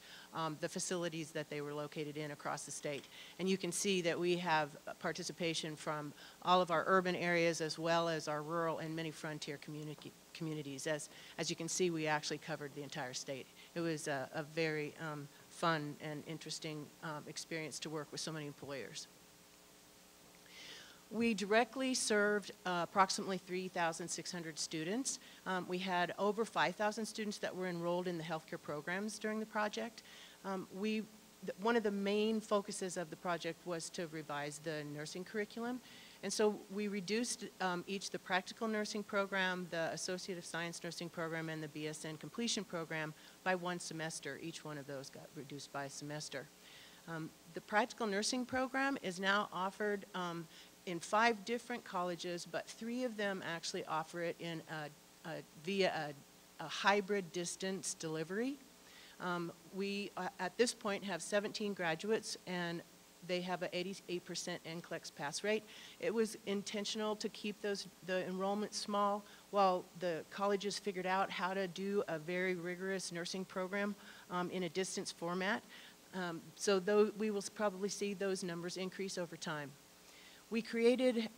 the facilities that they were located in across the state. And you can see that we have participation from all of our urban areas as well as our rural and many frontier communities. As you can see, we actually covered the entire state. It was a very fun and interesting experience to work with so many employers. We directly served approximately 3,600 students. We had over 5,000 students that were enrolled in the healthcare programs during the project. One of the main focuses of the project was to revise the nursing curriculum. And so we reduced each the practical nursing program, the Associate of Science nursing program, and the BSN completion program by 1 semester. Each one of those got reduced by a semester. The practical nursing program is now offered in 5 different colleges, but 3 of them actually offer it in via a hybrid distance delivery. We, at this point, have 17 graduates, and they have an 88% NCLEX pass rate. It was intentional to keep the enrollment small while the colleges figured out how to do a very rigorous nursing program in a distance format. So we will probably see those numbers increase over time. We created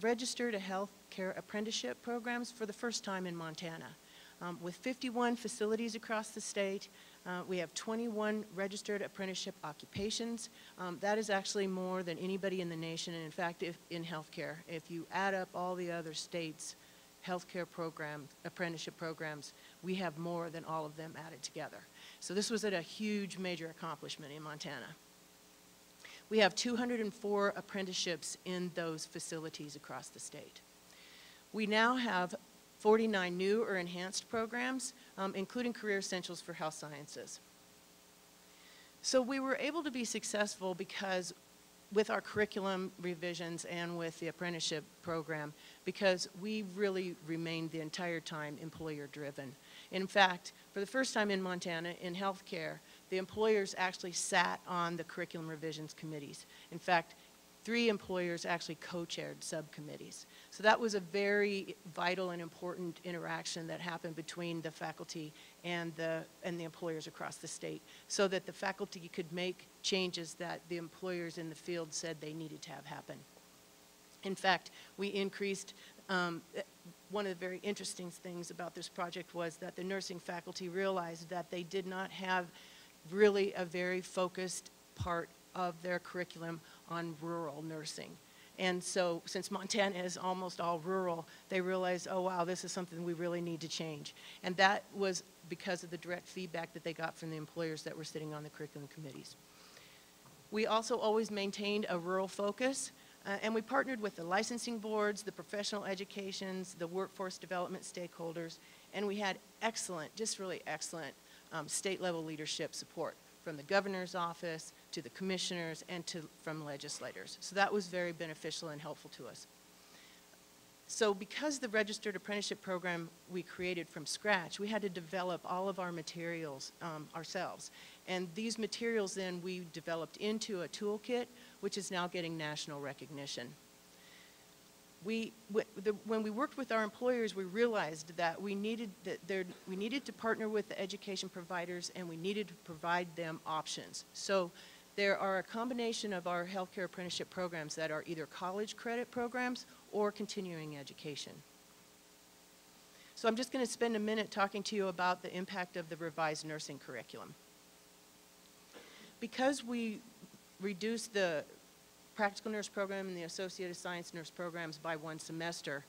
registered healthcare apprenticeship programs for the first time in Montana. With 51 facilities across the state, we have 21 registered apprenticeship occupations. That is actually more than anybody in the nation, and in fact, in healthcare. If you add up all the other states' healthcare apprenticeship programs, we have more than all of them added together. So this was a huge major accomplishment in Montana. We have 204 apprenticeships in those facilities across the state. We now have 49 new or enhanced programs, including Career Essentials for Health Sciences. So we were able to be successful because with our curriculum revisions and with the apprenticeship program, because we really remained the entire time employer-driven. In fact, for the first time in Montana, in healthcare, the employers actually sat on the curriculum revisions committees. In fact, 3 employers actually co-chaired subcommittees. So that was a very vital and important interaction that happened between the faculty and the employers across the state, so that the faculty could make changes that the employers in the field said they needed to have happen. In fact, we increased, one of the very interesting things about this project was that the nursing faculty realized that they did not have really a very focused part of their curriculum on rural nursing. And so since Montana is almost all rural, they realized, oh wow, this is something we really need to change. And that was because of the direct feedback that they got from the employers that were sitting on the curriculum committees. We also always maintained a rural focus, and we partnered with the licensing boards, the professional educations, the workforce development stakeholders, and we had excellent, just really excellent state-level leadership support from the governor's office to the commissioners and from legislators. So that was very beneficial and helpful to us. So because the registered apprenticeship program we created from scratch, we had to develop all of our materials ourselves. And these materials then we developed into a toolkit, which is now getting national recognition. When we worked with our employers, we realized that we needed to partner with the education providers, and we needed to provide them options. So there are a combination of our healthcare apprenticeship programs that are either college credit programs or continuing education. So I'm just going to spend a minute talking to you about the impact of the revised nursing curriculum. Because we reduced the practical nurse program and the associated science nurse programs by 1 semester,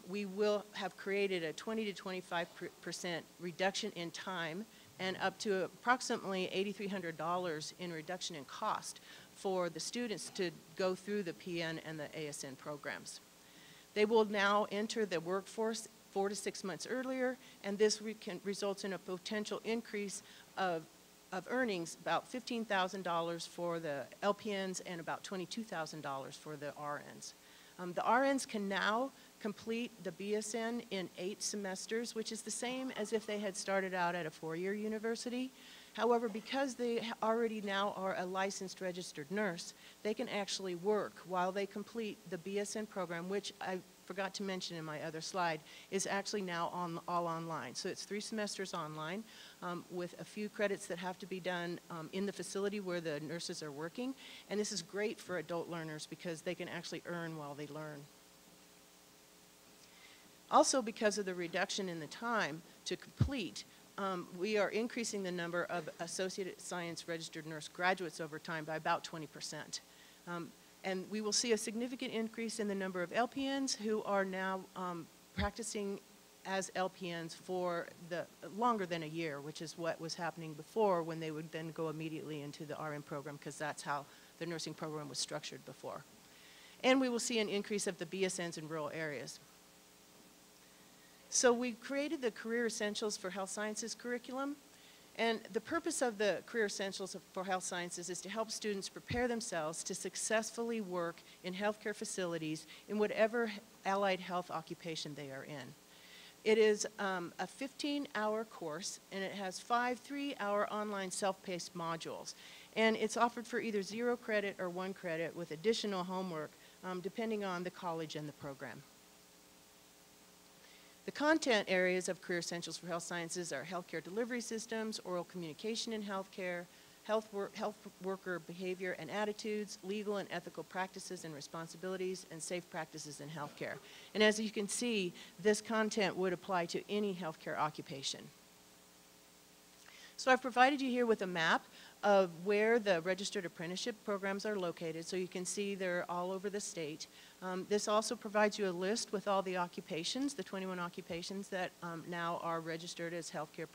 we will have created a 20 to 25% reduction in time and up to approximately $8,300 in reduction in cost for the students to go through the PN and the ASN programs. They will now enter the workforce 4 to 6 months earlier, and this results in a potential increase of earnings, about $15,000 for the LPNs and about $22,000 for the RNs. The RNs can now complete the BSN in 8 semesters, which is the same as if they had started out at a 4-year university. However, because they already now are a licensed registered nurse, they can actually work while they complete the BSN program, which I forgot to mention in my other slide, is actually now all online. So it's 3 semesters online with a few credits that have to be done in the facility where the nurses are working. And this is great for adult learners because they can actually earn while they learn. Also, because of the reduction in the time to complete, we are increasing the number of Associated Science Registered Nurse graduates over time by about 20%. And we will see a significant increase in the number of LPNs who are now practicing as LPNs for longer than a year, which is what was happening before when they would then go immediately into the RN program, because that's how the nursing program was structured before. And we will see an increase of the BSNs in rural areas. So we created the Career Essentials for Health Sciences curriculum. And the purpose of the Career Essentials for Health Sciences is to help students prepare themselves to successfully work in healthcare facilities in whatever allied health occupation they are in. It is a 15-hour course, and it has 5 3-hour online self-paced modules. And it's offered for either 0 credit or 1 credit with additional homework, depending on the college and the program. The content areas of Career Essentials for Health Sciences are healthcare delivery systems, oral communication in healthcare, health worker behavior and attitudes, legal and ethical practices and responsibilities, and safe practices in healthcare. And as you can see, this content would apply to any healthcare occupation. So I've provided you here with a map of where the registered apprenticeship programs are located, so you can see they're all over the state. This also provides you a list with all the occupations, the 21 occupations that now are registered as healthcare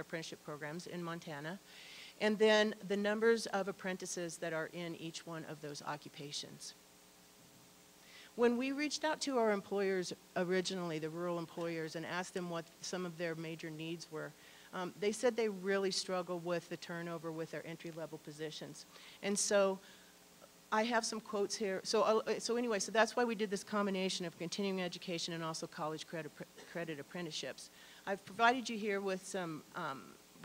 apprenticeship programs in Montana, and then the numbers of apprentices that are in each one of those occupations. When we reached out to our employers originally, the rural employers, and asked them what some of their major needs were, they said they really struggle with the turnover with their entry-level positions. And so I have some quotes here. So anyway, so that's why we did this combination of continuing education and also college credit apprenticeships. I've provided you here with some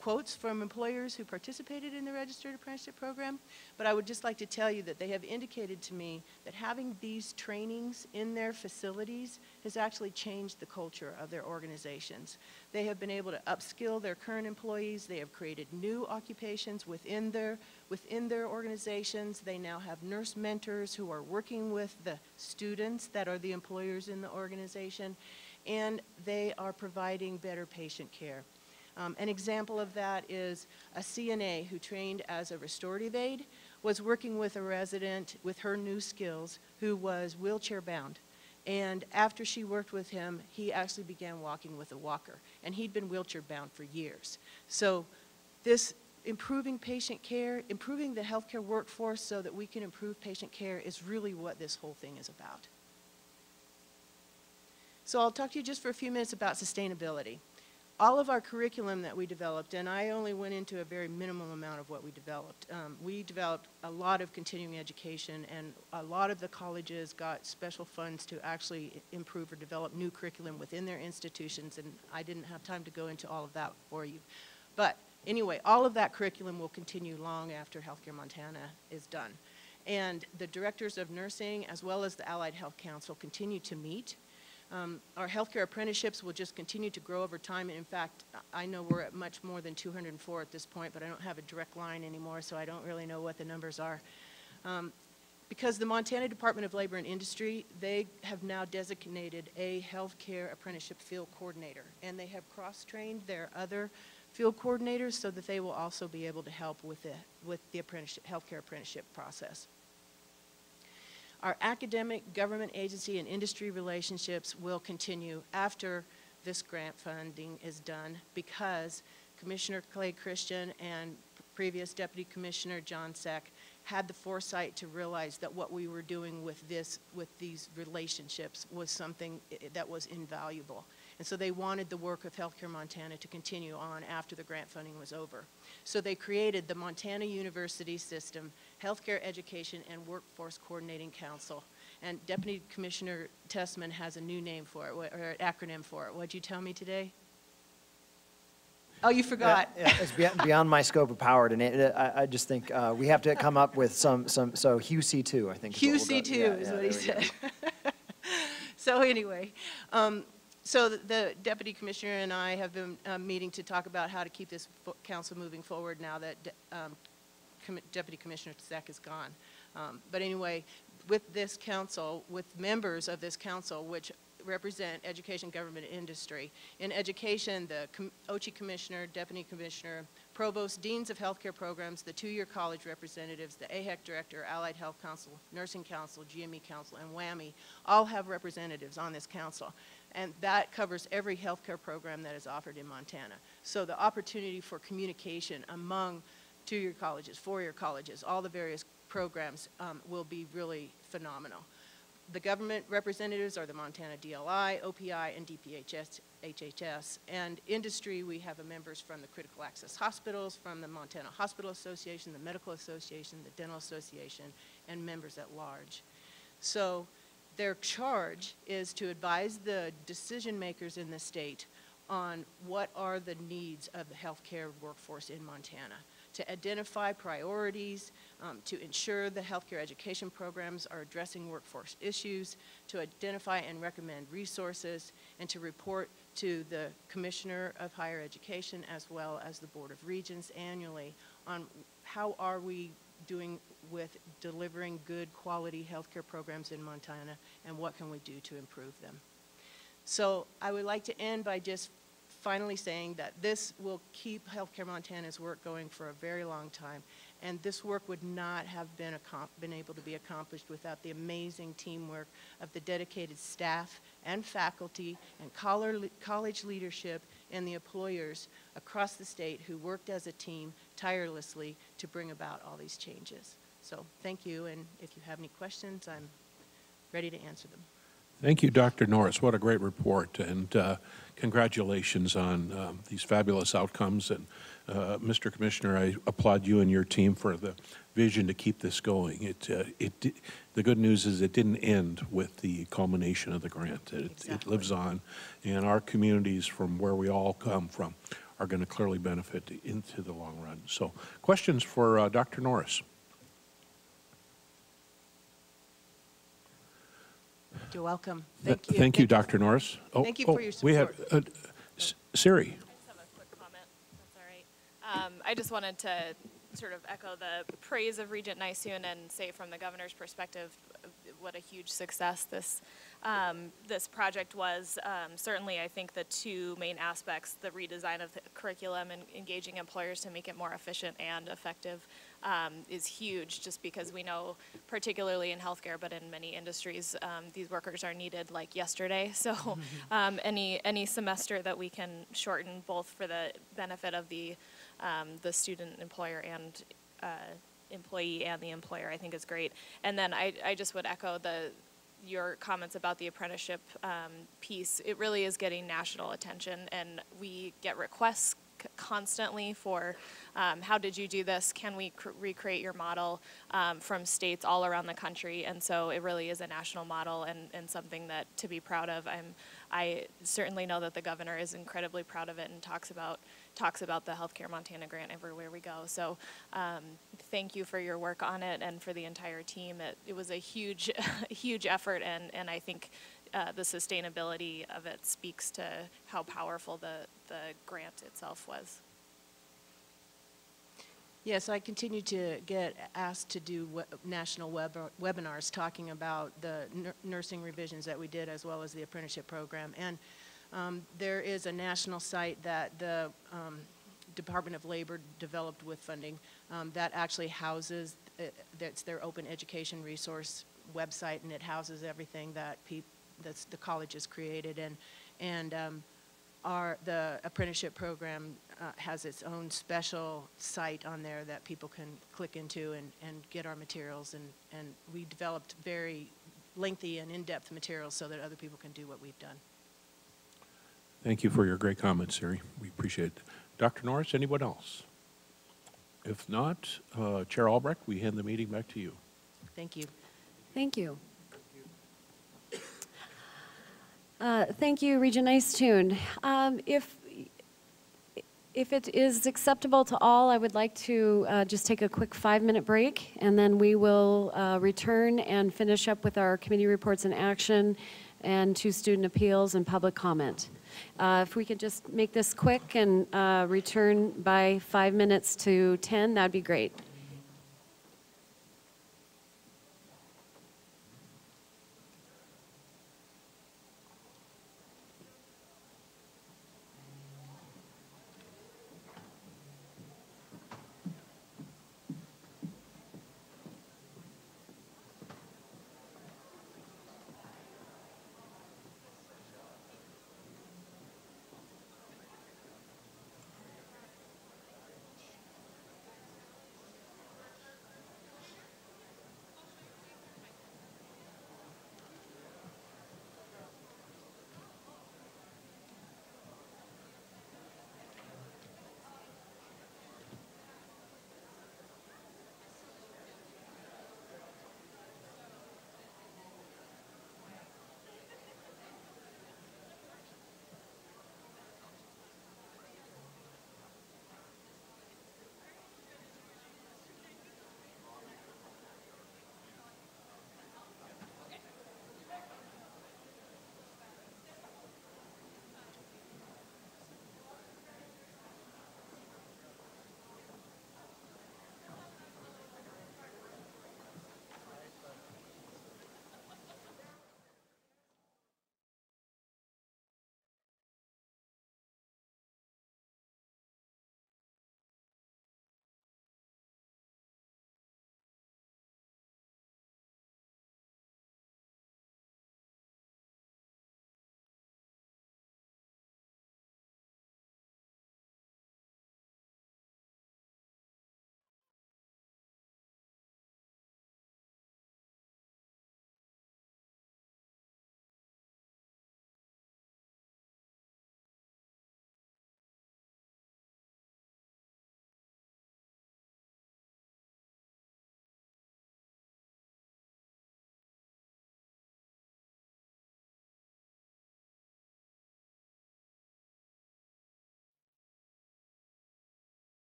quotes from employers who participated in the registered apprenticeship program, but I would just like to tell you that they have indicated to me that having these trainings in their facilities has actually changed the culture of their organizations. They have been able to upskill their current employees. They have created new occupations within their organizations. They now have nurse mentors who are working with the students that are the employers in the organization, and they are providing better patient care. An example of that is a CNA who trained as a restorative aide was working with a resident with her new skills who was wheelchair bound. And after she worked with him, he actually began walking with a walker. And he'd been wheelchair bound for years. So this improving patient care, improving the healthcare workforce so that we can improve patient care is really what this whole thing is about. So I'll talk to you just for a few minutes about sustainability. All of our curriculum that we developed, and I only went into a very minimal amount of what we developed. We developed a lot of continuing education, and a lot of the colleges got special funds to actually improve or develop new curriculum within their institutions, and I didn't have time to go into all of that for you. But anyway, all of that curriculum will continue long after Healthcare Montana is done. And the directors of nursing, as well as the Allied Health Council, continue to meet. Our healthcare apprenticeships will just continue to grow over time. And in fact, I know we're at much more than 204 at this point, but I don't have a direct line anymore, so I don't really know what the numbers are. Because the Montana Department of Labor and Industry, they have now designated a healthcare apprenticeship field coordinator, and they have cross-trained their other field coordinators so that they will also be able to help with the apprenticeship, healthcare apprenticeship process. Our academic, government agency, and industry relationships will continue after this grant funding is done, because Commissioner Clay Christian and previous Deputy Commissioner John Seck had the foresight to realize that what we were doing with these relationships was something that was invaluable. And so they wanted the work of Healthcare Montana to continue on after the grant funding was over. So they created the Montana University System Healthcare Education and Workforce Coordinating Council. And Deputy Commissioner Tessman has a new name for it, or an acronym for it. What'd you tell me today? Oh, you forgot. Yeah, it's beyond my scope of power to name. I just think we have to come up with so HUC2, I think. HUC2 is what he said. So anyway, so the Deputy Commissioner and I have been meeting to talk about how to keep this council moving forward now that Deputy Commissioner Seck is gone. But anyway, with this council, with members of this council, which represent education, government, and industry. In education, the OCHI Commissioner, Deputy Commissioner, Provost, Deans of Healthcare Programs, the two-year college representatives, the AHEC Director, Allied Health Council, Nursing Council, GME Council, and WWAMI all have representatives on this council. And that covers every healthcare program that is offered in Montana. So the opportunity for communication among two-year colleges, four-year colleges, all the various programs will be really phenomenal. The government representatives are the Montana DLI, OPI, and DPHS. And industry, we have members from the Critical Access Hospitals, from the Montana Hospital Association, the Medical Association, the Dental Association, and members at large. So their charge is to advise the decision makers in the state on what are the needs of the healthcare workforce in Montana, to identify priorities, to ensure the healthcare education programs are addressing workforce issues, to identify and recommend resources, and to report to the Commissioner of Higher Education as well as the Board of Regents annually on how are we doing with delivering good quality healthcare programs in Montana, and what can we do to improve them. So I would like to end by just finally saying that this will keep Healthcare Montana's work going for a very long time, and this work would not have been able to be accomplished without the amazing teamwork of the dedicated staff and faculty and college leadership and the employers across the state who worked as a team tirelessly to bring about all these changes. So thank you, and if you have any questions, I'm ready to answer them. Thank you, Dr. Norris. What a great report, and congratulations on these fabulous outcomes. And Mr. Commissioner, I applaud you and your team for the vision to keep this going. The good news is it didn't end with the culmination of the grant. It lives on, and our communities from where we all come from are going to clearly benefit into the long run. So questions for Dr. Norris? You're welcome. Thank you. Thank you, Dr. Norris. Thank you for your support. We have Siri. I just have a quick comment. That's all right. I just wanted to sort of echo the praise of Regent Nysoon and say from the governor's perspective what a huge success this project was. Certainly, I think the two main aspects, the redesign of the curriculum and engaging employers to make it more efficient and effective, is huge, just because we know, particularly in healthcare, but in many industries, these workers are needed like yesterday. So any semester that we can shorten, both for the benefit of the student, employer, and employee and the employer, I think is great. And then I just would echo your comments about the apprenticeship piece. It really is getting national attention, and we get requests constantly for how did you do this? Can we recreate your model from states all around the country? And so it really is a national model and something that to be proud of. I certainly know that the governor is incredibly proud of it and talks about the Healthcare Montana grant everywhere we go. So thank you for your work on it and for the entire team. It was a huge, huge effort, and I think the sustainability of it speaks to how powerful the grant itself was. Yes, I continue to get asked to do national webinars talking about the nursing revisions that we did, as well as the apprenticeship program. And there is a national site that the Department of Labor developed with funding that actually houses, that's their open education resource website, and it houses everything that the college has created. And the apprenticeship program has its own special site on there that people can click into and get our materials. And we developed very lengthy and in-depth materials so that other people can do what we've done. Thank you for your great comments, Siri. We appreciate it. Dr. Norris, anyone else? If not, Chair Albrecht, we hand the meeting back to you. Thank you. Thank you. Thank you, Regent Nicetoon. If it is acceptable to all, I would like to just take a quick 5-minute break, and then we will return and finish up with our committee reports and action and 2 student appeals and public comment. If we could just make this quick and return by 5 minutes to 10, that'd be great.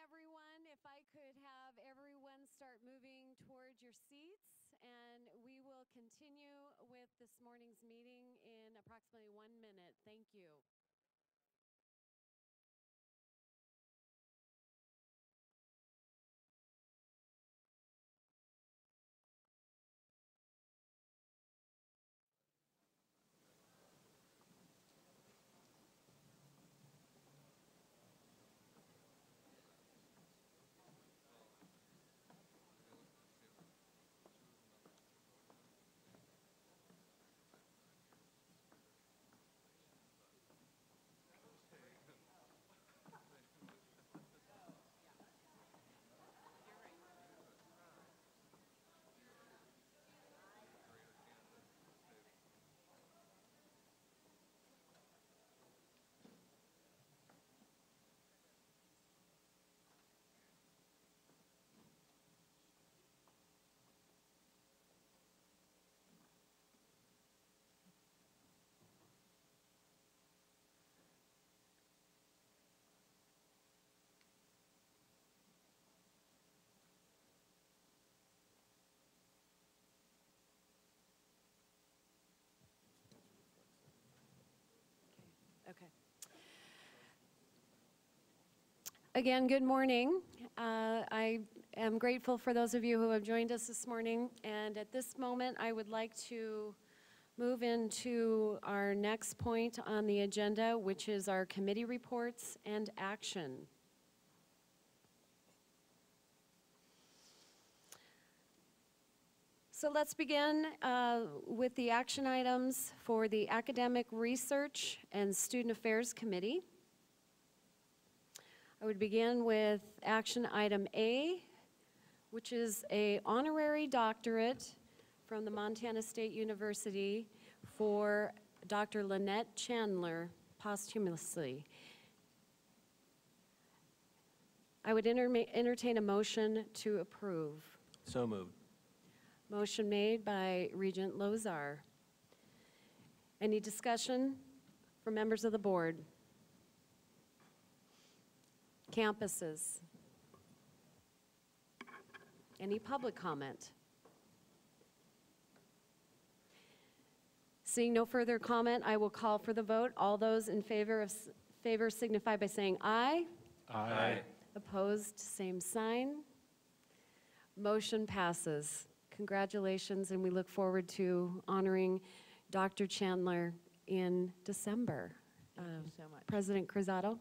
everyone. If I could have everyone start moving towards your seats, and we will continue with this morning's meeting in approximately 1 minute. Thank you. Okay. Again, good morning. I am grateful for those of you who have joined us this morning. And at this moment, I would like to move into our next point on the agenda, which is our committee reports and action. So let's begin with the action items for the Academic Research and Student Affairs Committee. I would begin with action item A, which is an honorary doctorate from the Montana State University for Dr. Lynette Chandler posthumously. I would entertain a motion to approve. So moved. Motion made by Regent Lozar. Any discussion from members of the board? Campuses? Any public comment? Seeing no further comment, I will call for the vote. All those in favor signify by saying aye. Aye. Opposed, same sign. Motion passes. Congratulations, and we look forward to honoring Dr. Chandler in December. Thank you so much. President Cruzado.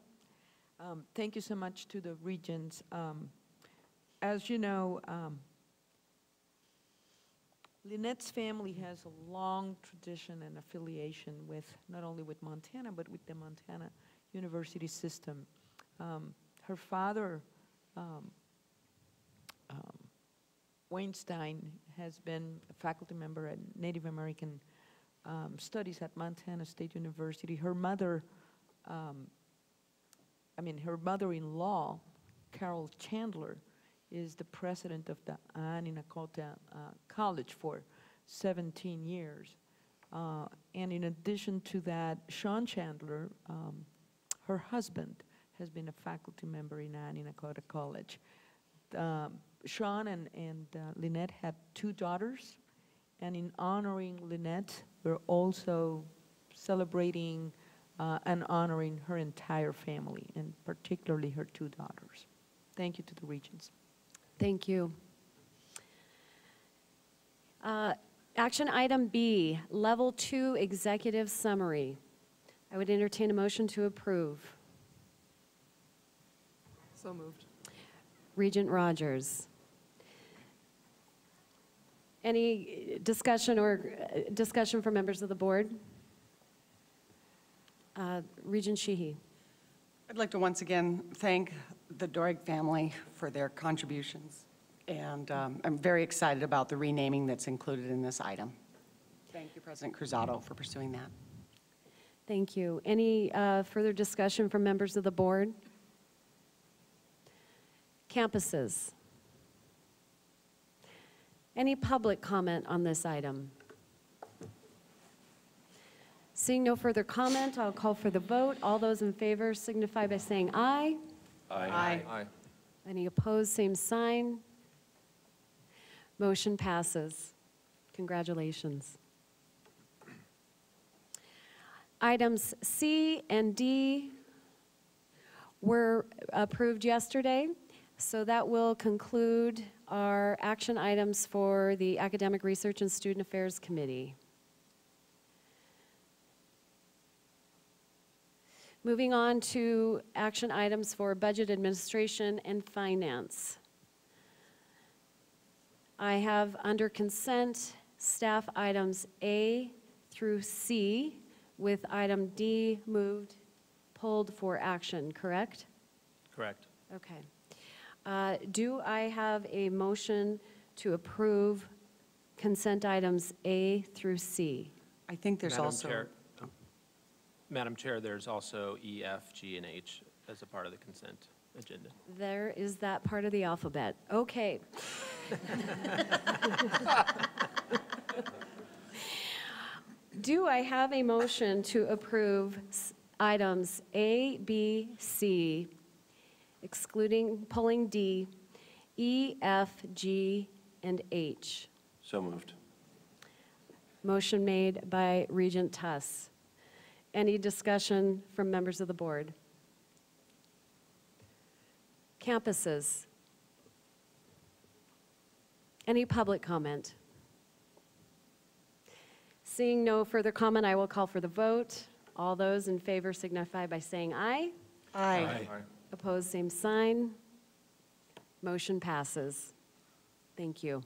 Thank you so much to the Regents. As you know, Lynette's family has a long tradition and affiliation with not only with Montana, but with the Montana University system. Her father, Weinstein, has been a faculty member at Native American Studies at Montana State University. Her mother, her mother-in-law, Carol Chandler, is the president of the Aninakota College for 17 years. And in addition to that, Sean Chandler, her husband, has been a faculty member in Aninakota College. Sean and Lynette have 2 daughters, and in honoring Lynette, we're also celebrating and honoring her entire family, and particularly her 2 daughters. Thank you to the Regents. Thank you. Action item B, Level 2 Executive Summary. I would entertain a motion to approve. So moved. Regent Rogers. Any discussion from members of the board? Regent Sheehy. I'd like to once again thank the Doig family for their contributions, and I'm very excited about the renaming that's included in this item. Thank you, President Cruzado, for pursuing that. Thank you. Any further discussion from members of the board? Campuses. Any public comment on this item? Seeing no further comment, I'll call for the vote. All those in favor signify by saying aye. Aye. Aye. Any opposed, same sign. Motion passes. Congratulations. Items C and D were approved yesterday, so that will conclude our action items for the Academic Research and Student Affairs Committee. Moving on to action items for Budget Administration and Finance. I have under consent staff items A through C, with item D pulled for action, correct? Correct. Okay. Do I have a motion to approve consent items A through C? I think there's also. Madam Chair, there's also E, F, G, and H as a part of the consent agenda. There is that part of the alphabet. Okay. Do I have a motion to approve items A, B, C, pulling D, E, F, G, and H? So moved. Motion made by Regent Tuss. Any discussion from members of the board? Campuses. Any public comment? Seeing no further comment, I will call for the vote. All those in favor signify by saying aye. Aye. Opposed, same sign. Motion passes. Thank you.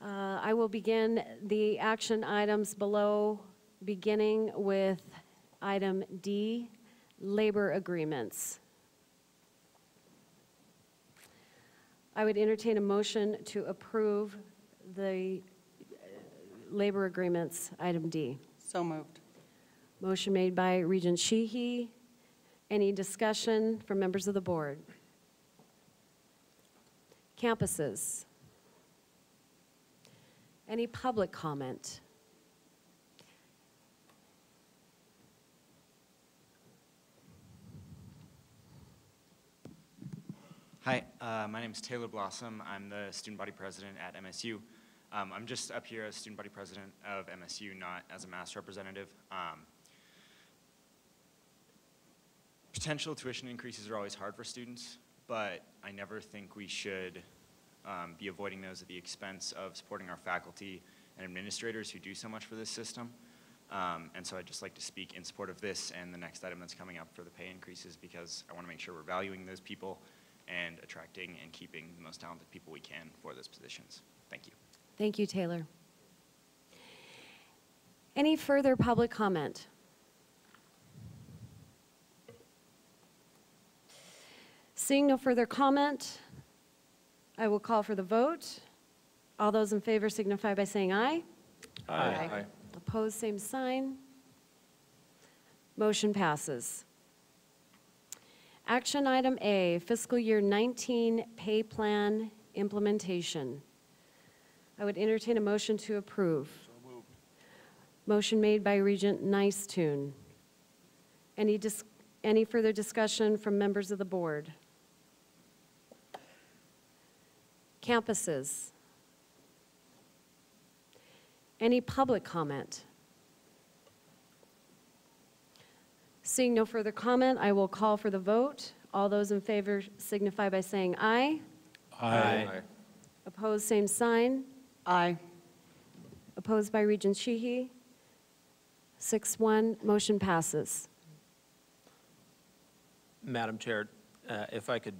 I will begin the action items below, beginning with item D, labor agreements. I would entertain a motion to approve the labor agreements, item D. So moved. Motion made by Regent Sheehy. Any discussion from members of the board? Campuses. Any public comment? Hi, my name is Taylor Blossom. I'm the student body president at MSU. I'm just up here as student body president of MSU, not as a MAS representative. Potential tuition increases are always hard for students, but I never think we should be avoiding those at the expense of supporting our faculty and administrators who do so much for this system. And so I'd just like to speak in support of this and the next item that's coming up for the pay increases, because I want to make sure we're valuing those people and attracting and keeping the most talented people we can for those positions. Thank you. Thank you, Taylor. Any further public comment? Seeing no further comment, I will call for the vote. All those in favor signify by saying aye. Aye. Opposed, same sign. Motion passes. Action item A, fiscal year 19 pay plan implementation. I would entertain a motion to approve. So moved. Motion made by Regent Nicetune. Any further discussion from members of the board? Campuses. Any public comment? Seeing no further comment, I will call for the vote. All those in favor signify by saying aye. Aye. Opposed, same sign. Aye. Opposed by Regent Sheehy. 6-1, motion passes. Madam Chair, if I could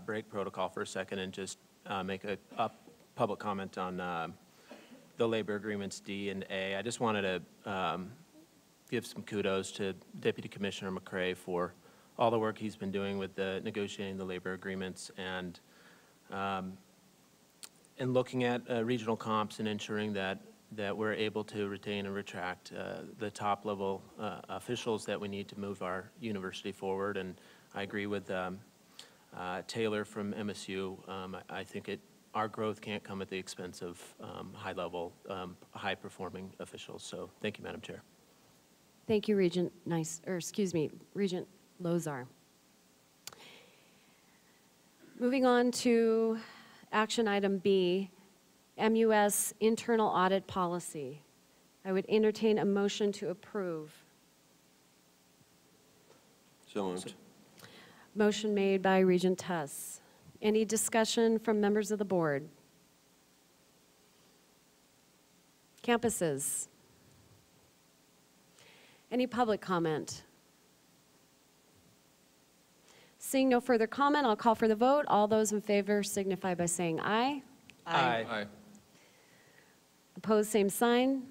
break protocol for a second and just make a public comment on the labor agreements D and A. I just wanted to give some kudos to Deputy Commissioner McCray for all the work he's been doing with negotiating the labor agreements and looking at regional comps and ensuring that we're able to retain and attract the top level officials that we need to move our university forward. And I agree with Taylor from MSU. I think our growth can't come at the expense of high-level, high-performing officials. So thank you, Madam Chair. Thank you, Regent Regent Lozar. Moving on to action item B, MUS internal audit policy. I would entertain a motion to approve. So moved. Motion made by Regent Tuss. Any discussion from members of the board? Campuses? Any public comment? Seeing no further comment, I'll call for the vote. All those in favor signify by saying aye. Aye. Opposed, same sign.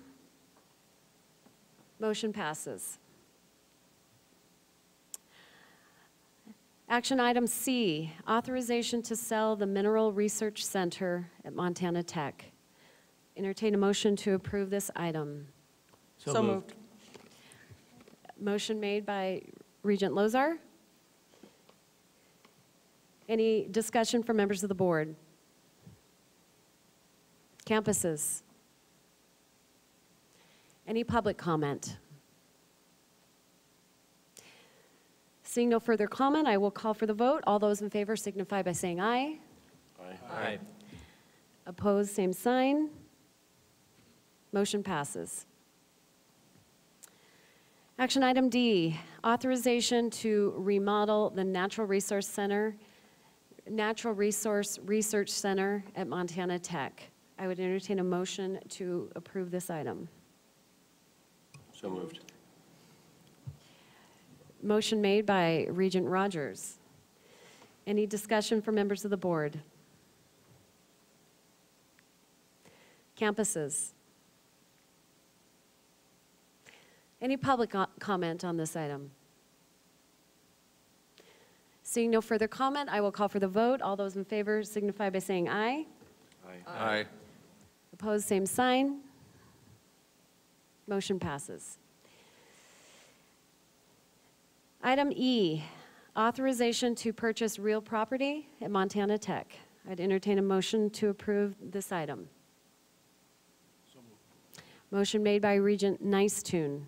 Motion passes. Action item C, authorization to sell the Mineral Research Center at Montana Tech. Entertain a motion to approve this item. So moved. Motion made by Regent Lozar. Any discussion from members of the board? Campuses? Any public comment? Seeing no further comment, I will call for the vote. All those in favor signify by saying aye. Aye. Opposed, same sign. Motion passes. Action item D, authorization to remodel the Natural Resource Research Center at Montana Tech. I would entertain a motion to approve this item. So moved. Motion made by Regent Rogers. Any discussion from members of the board? Campuses? Any public comment on this item? Seeing no further comment, I will call for the vote. All those in favor signify by saying aye. Aye. Opposed, same sign. Motion passes. Item E, authorization to purchase real property at Montana Tech. I'd entertain a motion to approve this item. Motion made by Regent Nicetune.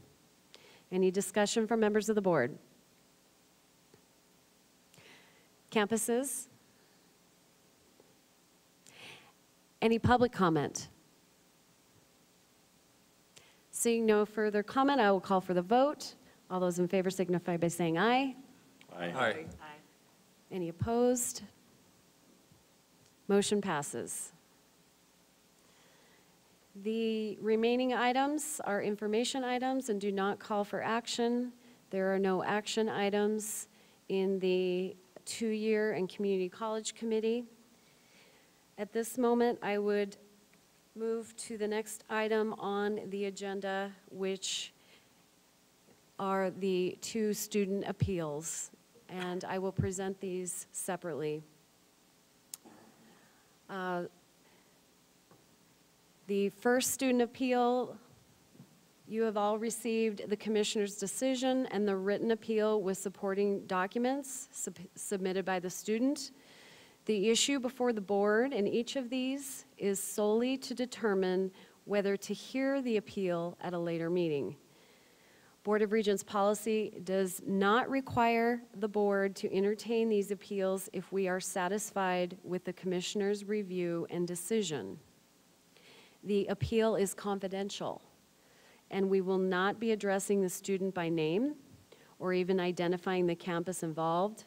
Any discussion from members of the board? Campuses? Any public comment? Seeing no further comment, I will call for the vote. All those in favor signify by saying aye. Aye. Any opposed? Motion passes. The remaining items are information items and do not call for action. There are no action items in the two-year and community college committee. At this moment, I would move to the next item on the agenda, which are the two student appeals, and I will present these separately. The first student appeal, you have all received the commissioner's decision and the written appeal with supporting documents submitted by the student. The issue before the board in each of these is solely to determine whether to hear the appeal at a later meeting. Board of Regents policy does not require the board to entertain these appeals if we are satisfied with the commissioner's review and decision. The appeal is confidential, and we will not be addressing the student by name or even identifying the campus involved,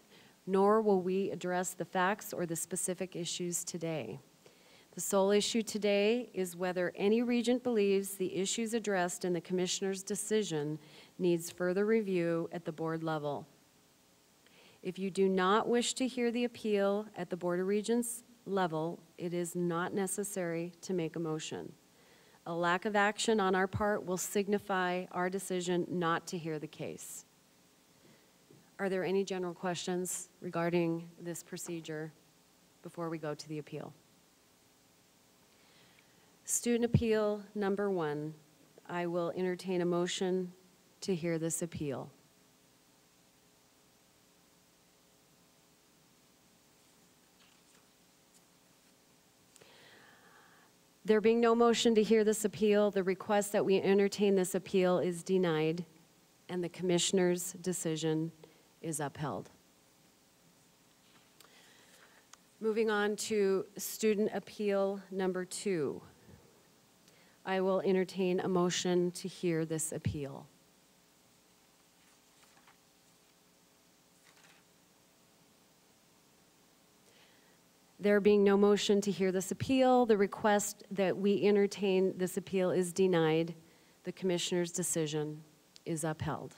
nor will we address the facts or the specific issues today. The sole issue today is whether any regent believes the issues addressed in the commissioner's decision needs further review at the board level. If you do not wish to hear the appeal at the Board of Regents level, it is not necessary to make a motion. A lack of action on our part will signify our decision not to hear the case. Are there any general questions regarding this procedure before we go to the appeal? Student appeal number 1, I will entertain a motion to hear this appeal. There being no motion to hear this appeal, the request that we entertain this appeal is denied, and the commissioner's decision is upheld. Moving on to student appeal number 2. I will entertain a motion to hear this appeal. There being no motion to hear this appeal, the request that we entertain this appeal is denied. The commissioner's decision is upheld.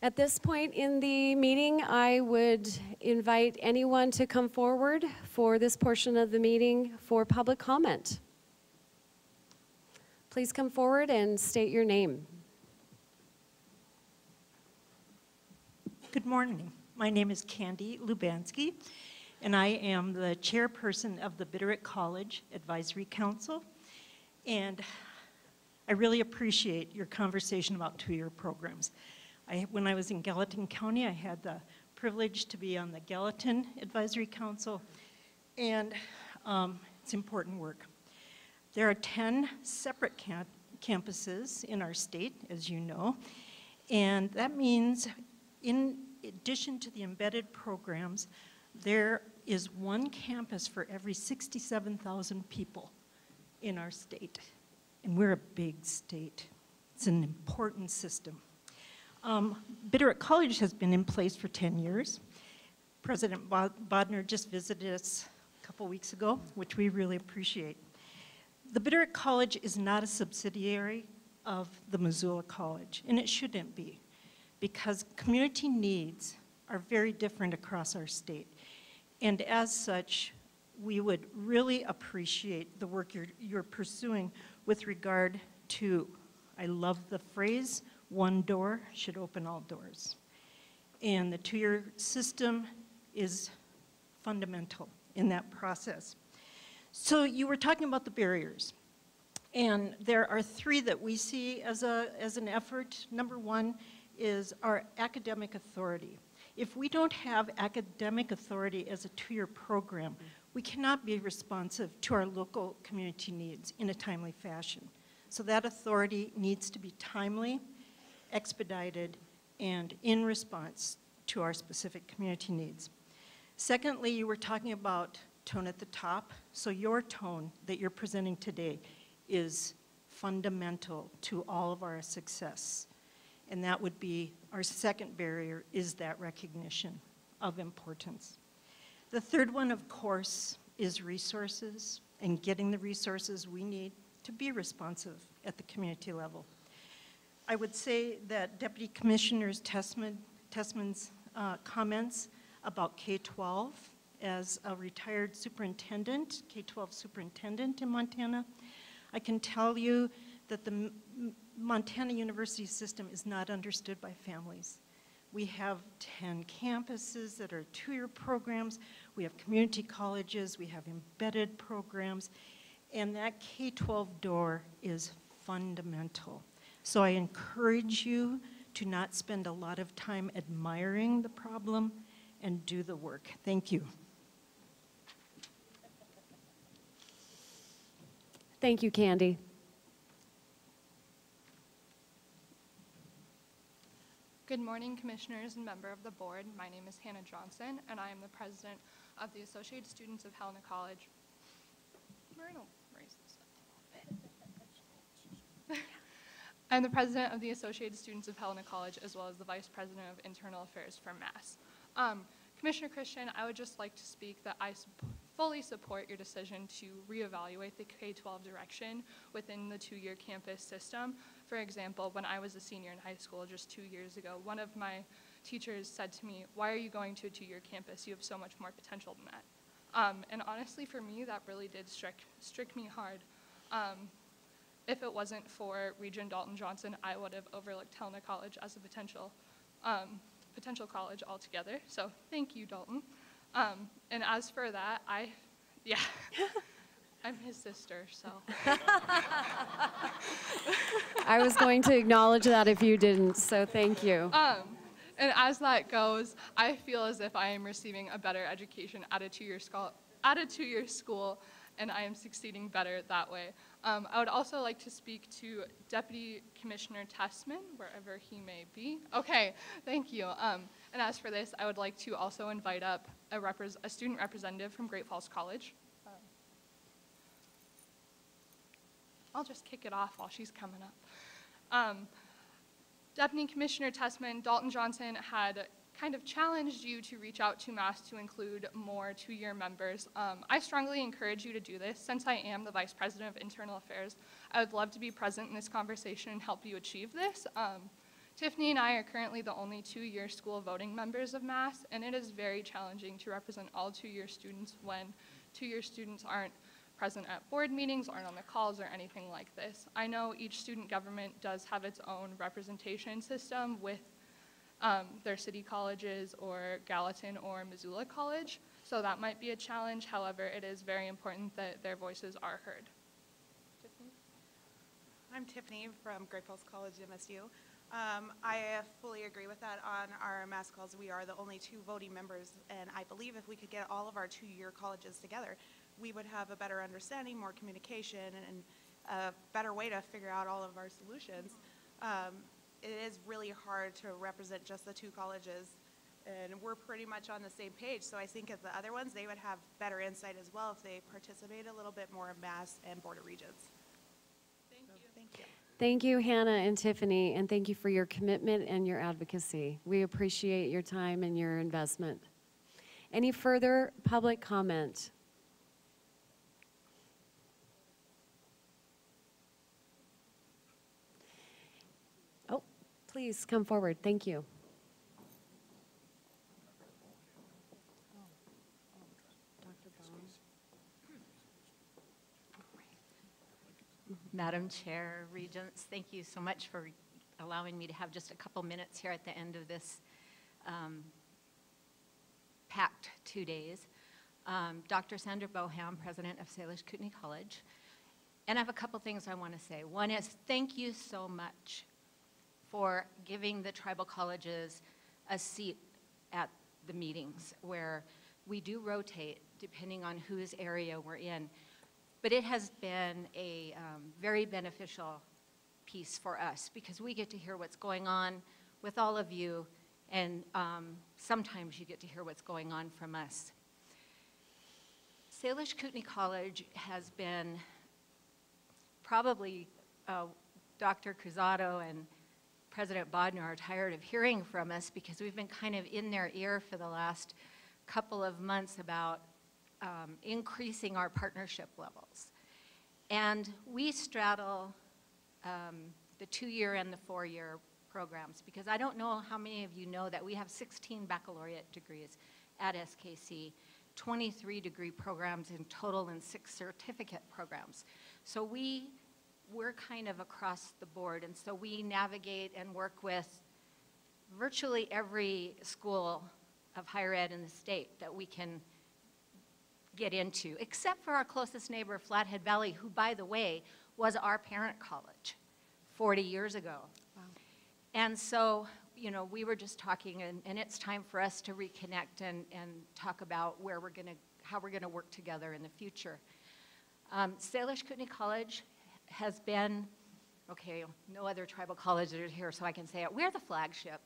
At this point in the meeting, I would invite anyone to come forward for this portion of the meeting for public comment. Please come forward and state your name. Good morning. My name is Candy Lubansky, and I am the chairperson of the Bitterroot College Advisory Council. And I really appreciate your conversation about two-year programs. When I was in Gallatin County, I had the privilege to be on the Gallatin Advisory Council, and it's important work. There are 10 separate campuses in our state, as you know, and that means in addition to the embedded programs, there is one campus for every 67,000 people in our state, and we're a big state. It's an important system. Bitterroot College has been in place for 10 years. President Bodner just visited us a couple weeks ago, which we really appreciate. The Bitterroot College is not a subsidiary of the Missoula College, and it shouldn't be, because community needs are very different across our state. And as such, we would really appreciate the work you're pursuing with regard to, I love the phrase, one door should open all doors. And the two-year system is fundamental in that process. So you were talking about the barriers. And there are 3 that we see as an effort. Number 1 is our academic authority. If we don't have academic authority as a two-year program, we cannot be responsive to our local community needs in a timely fashion. So that authority needs to be timely, expedited, and in response to our specific community needs. Secondly, you were talking about tone at the top. So your tone that you're presenting today is fundamental to all of our success. And that would be our second barrier, is that recognition of importance. The third one, of course, is resources and getting the resources we need to be responsive at the community level. I would say that Deputy Commissioner Tessman's comments about K-12 as a retired superintendent, K-12 superintendent in Montana, I can tell you that the Montana University system is not understood by families. We have 10 campuses that are two-year programs. We have community colleges. We have embedded programs. And that K-12 door is fundamental. So I encourage you to not spend a lot of time admiring the problem and do the work. Thank you. Thank you, Candy. Good morning, commissioners and member of the board. My name is Hannah Johnson, and I am the president of the Associated Students of Helena College. I'm the president of the Associated Students of Helena College, as well as the vice president of internal affairs for MAS. Commissioner Christian, I would just like to speak that I fully support your decision to reevaluate the K-12 direction within the two-year campus system. For example, when I was a senior in high school just 2 years ago, one of my teachers said to me, "Why are you going to a two-year campus? You have so much more potential than that." And honestly, for me, that really did strict me hard. If it wasn't for Regent Dalton Johnson, I would have overlooked Helena College as a potential college altogether. So thank you, Dalton. And as for that, I'm his sister, so. I was going to acknowledge that if you didn't, so thank you. And as that goes, I feel as if I am receiving a better education at a two-year school, and I am succeeding better that way. I would also like to speak to Deputy Commissioner Tessman, wherever he may be. Okay, thank you. And as for this, I would like to also invite up a student representative from Great Falls College. I'll just kick it off while she's coming up. Deputy Commissioner Tessman, Dalton Johnson had kind of challenged you to reach out to MAS to include more two-year members. I strongly encourage you to do this. Since I am the Vice President of Internal Affairs, I would love to be present in this conversation and help you achieve this. Tiffany and I are currently the only two-year school voting members of MAS, and it is very challenging to represent all two-year students when two-year students aren't present at board meetings, aren't on the calls, or anything like this. I know each student government does have its own representation system with their city colleges or Gallatin or Missoula College, so that might be a challenge. However, it is very important that their voices are heard. Tiffany? I'm Tiffany from Great Falls College, MSU. I fully agree with that. On our MAS calls, we are the only two voting members, and I believe if we could get all of our two-year colleges together, we would have a better understanding, more communication, and a better way to figure out all of our solutions. It is really hard to represent just the two colleges, and we're pretty much on the same page. So I think as the other ones, they would have better insight as well if they participate a little bit more in MAS and Board of Regents. Thank you. Thank you. Thank you, Hannah and Tiffany, and thank you for your commitment and your advocacy. We appreciate your time and your investment. Any further public comment? Oh, please come forward. Thank you. Madam Chair, Regents, thank you so much for allowing me to have just a couple minutes here at the end of this packed 2 days. Dr. Sandra Boham, President of Salish Kootenai College. And I have a couple things I want to say. One is thank you so much for giving the tribal colleges a seat at the meetings where we do rotate depending on whose area we're in. But it has been a very beneficial piece for us because we get to hear what's going on with all of you, and sometimes you get to hear what's going on from us. Salish Kootenai College has been probably Dr. Cruzado and President Bodnar are tired of hearing from us because we've been kind of in their ear for the last couple of months about increasing our partnership levels. And we straddle the 2-year and the 4-year programs because I don't know how many of you know that we have 16 baccalaureate degrees at SKC, 23 degree programs in total and 6 certificate programs. So we're kind of across the board, and so we navigate and work with virtually every school of higher ed in the state that we can get into, except for our closest neighbor, Flathead Valley, who, by the way, was our parent college 40 years ago. Wow. And so, you know, we were just talking, and it's time for us to reconnect and talk about how we're gonna work together in the future. Salish Kootenai College has been, okay, no other tribal colleges are here, so I can say it. We're the flagship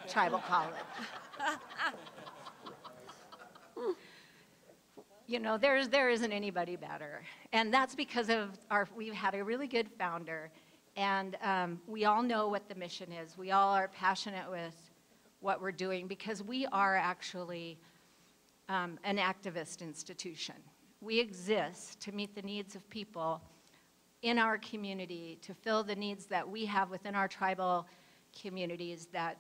tribal college. You know, there isn't anybody better. And that's because of we've had a really good founder, and we all know what the mission is. We all are passionate with what we're doing because we are actually an activist institution. We exist to meet the needs of people in our community, to fill the needs that we have within our tribal communities that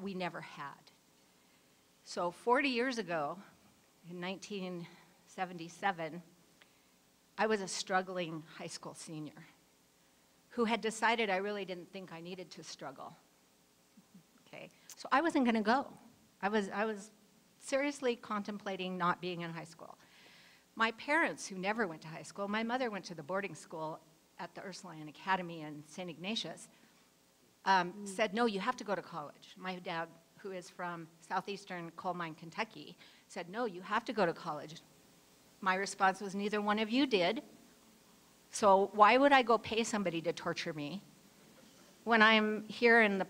we never had. So 40 years ago, in 1977, I was a struggling high school senior who had decided I really didn't think I needed to struggle. Okay, so I wasn't gonna go. I was seriously contemplating not being in high school. My parents, who never went to high school, my mother went to the boarding school at the Ursuline Academy in St. Ignatius, said, no, you have to go to college. My dad, who is from southeastern coal mine, Kentucky, said, no, you have to go to college. My response was, neither one of you did. So why would I go pay somebody to torture me when I'm here in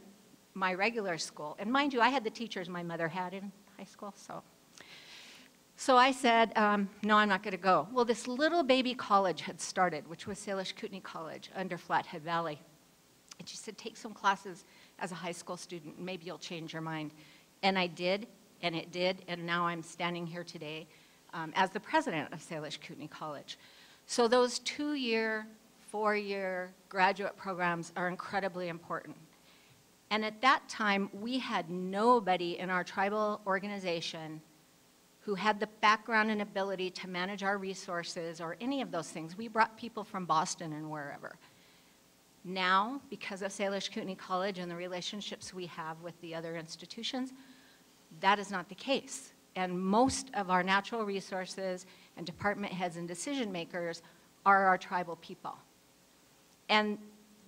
my regular school? And mind you, I had the teachers my mother had in high school, so I said, no, I'm not going to go. Well, this little baby college had started, which was Salish Kootenai College under Flathead Valley. And she said, take some classes as a high school student, and maybe you'll change your mind. And I did, and it did, and now I'm standing here today as the president of Salish Kootenai College. So those 2-year, 4-year graduate programs are incredibly important. And at that time, we had nobody in our tribal organization who had the background and ability to manage our resources or any of those things. We brought people from Boston and wherever. Now, because of Salish Kootenai College and the relationships we have with the other institutions, that is not the case. And most of our natural resources and department heads and decision makers are our tribal people. And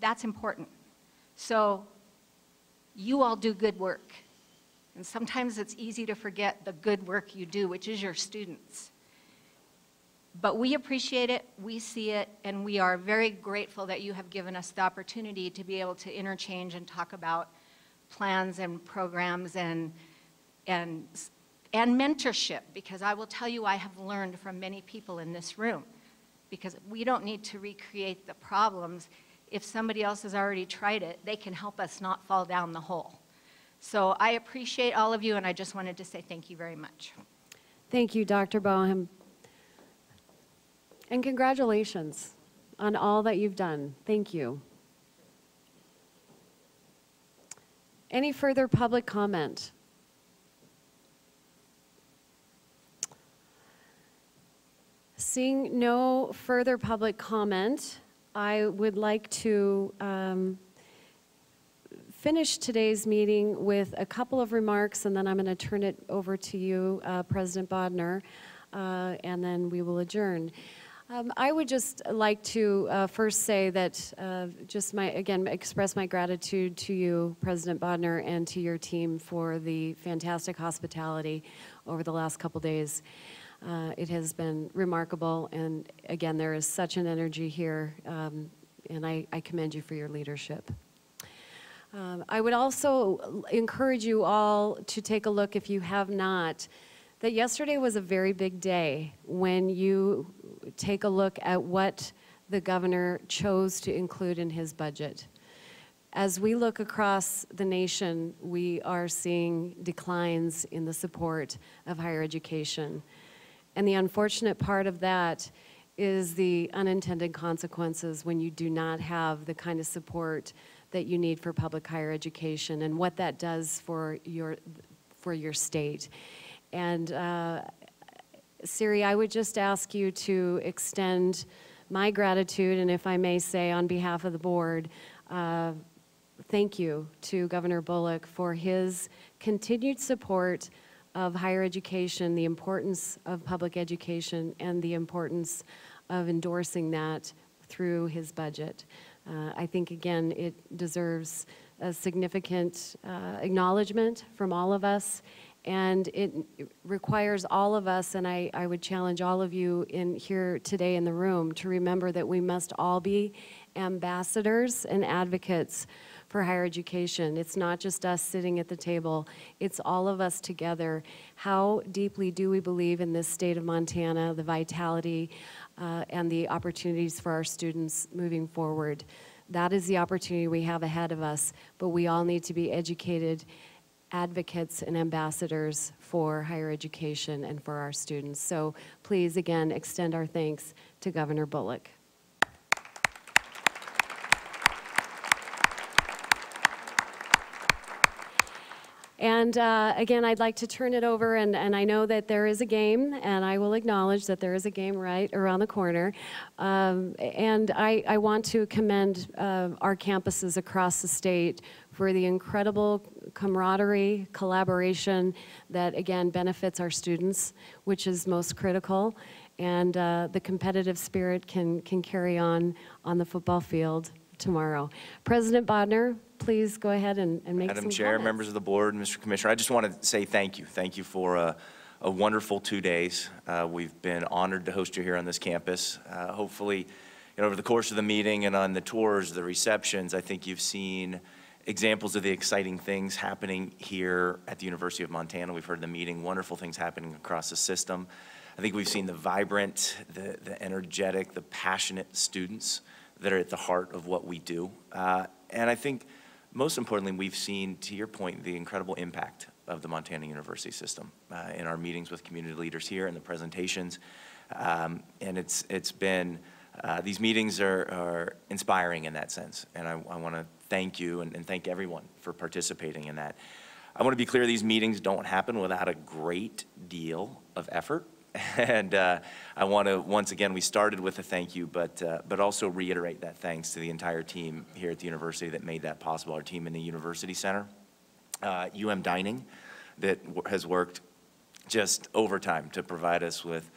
that's important. So you all do good work. And sometimes it's easy to forget the good work you do, which is your students. But we appreciate it, we see it, and we are very grateful that you have given us the opportunity to be able to interchange and talk about plans and programs and mentorship, because I will tell you I have learned from many people in this room, because we don't need to recreate the problems. If somebody else has already tried it, they can help us not fall down the hole. So I appreciate all of you, and I just wanted to say thank you very much. Thank you, Dr. Boehm. And congratulations on all that you've done. Thank you. Any further public comment? Seeing no further public comment, I would like to finish today's meeting with a couple of remarks, and then I'm going to turn it over to you, President Bodnar, and then we will adjourn. I would just like to first say that again, express my gratitude to you, President Bodnar, and to your team for the fantastic hospitality over the last couple days. It has been remarkable, and again, there is such an energy here, and I commend you for your leadership. I would also encourage you all to take a look, if you have not, that yesterday was a very big day when you take a look at what the governor chose to include in his budget. As we look across the nation, we are seeing declines in the support of higher education. And the unfortunate part of that is the unintended consequences when you do not have the kind of support that you need for public higher education and what that does for your state. And Siri, I would just ask you to extend my gratitude, and if I may say on behalf of the board, thank you to Governor Bullock for his continued support of higher education, the importance of public education, and the importance of endorsing that through his budget. I think, again, it deserves a significant acknowledgement from all of us, and it requires all of us, and I would challenge all of you in here today in the room to remember that we must all be ambassadors and advocates for higher education. It's not just us sitting at the table, it's all of us together. How deeply do we believe in this state of Montana, the vitality and the opportunities for our students moving forward? That is the opportunity we have ahead of us, but we all need to be educated advocates and ambassadors for higher education and for our students. So please, again, extend our thanks to Governor Bullock. And again, I'd like to turn it over, and I know that there is a game, and I will acknowledge that there is a game right around the corner. And I want to commend our campuses across the state for the incredible camaraderie, collaboration that, again, benefits our students, which is most critical. And the competitive spirit can carry on the football field tomorrow. President Bodnar, please go ahead and make some Madam Chair, comments. members of the board, Mr. Commissioner, I just want to say thank you. Thank you for a wonderful 2 days. We've been honored to host you here on this campus. Hopefully, over the course of the meeting and on the tours, the receptions, I think you've seen examples of the exciting things happening here at the University of Montana. We've heard in the meeting wonderful things happening across the system. I think we've seen the vibrant, the energetic, the passionate students that are at the heart of what we do. And I think most importantly, we've seen, to your point, the incredible impact of the Montana University system in our meetings with community leaders here and the presentations. And it's been, these meetings are inspiring in that sense. And I want to thank you and thank everyone for participating in that. I want to be clear, these meetings don't happen without a great deal of effort. And I want to, once again, we started with a thank you, but also reiterate that thanks to the entire team here at the university that made that possible. Our team in the University Center, Dining, that has worked just overtime to provide us with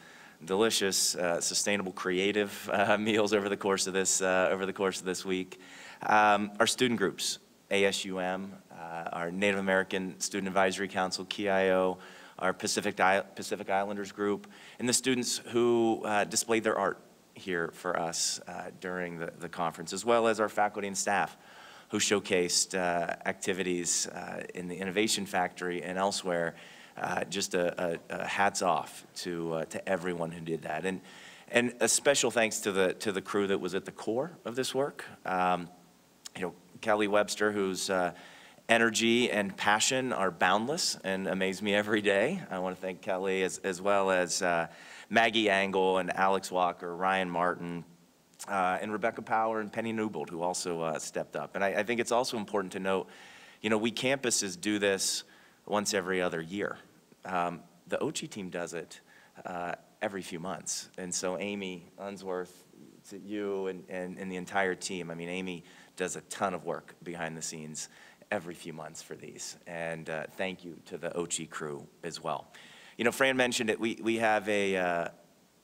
delicious, sustainable, creative meals over the course of this week. Our student groups, ASUM, our Native American Student Advisory Council, KIO, our Pacific Islanders group, and the students who displayed their art here for us during the conference, as well as our faculty and staff who showcased activities in the Innovation Factory and elsewhere. Just a hats off to everyone who did that. And a special thanks to the crew that was at the core of this work. Kelly Webster, whose energy and passion are boundless and amaze me every day. I want to thank Kelly, as well as Maggie Angle and Alex Walker, Ryan Martin, and Rebecca Power and Penny Newbold, who also stepped up. And I think it's also important to note, we campuses do this once every other year. The OCHI team does it every few months. And so Amy Unsworth, to you and the entire team, Amy does a ton of work behind the scenes every few months for these. And thank you to the OCHI crew as well. Fran mentioned it, we have an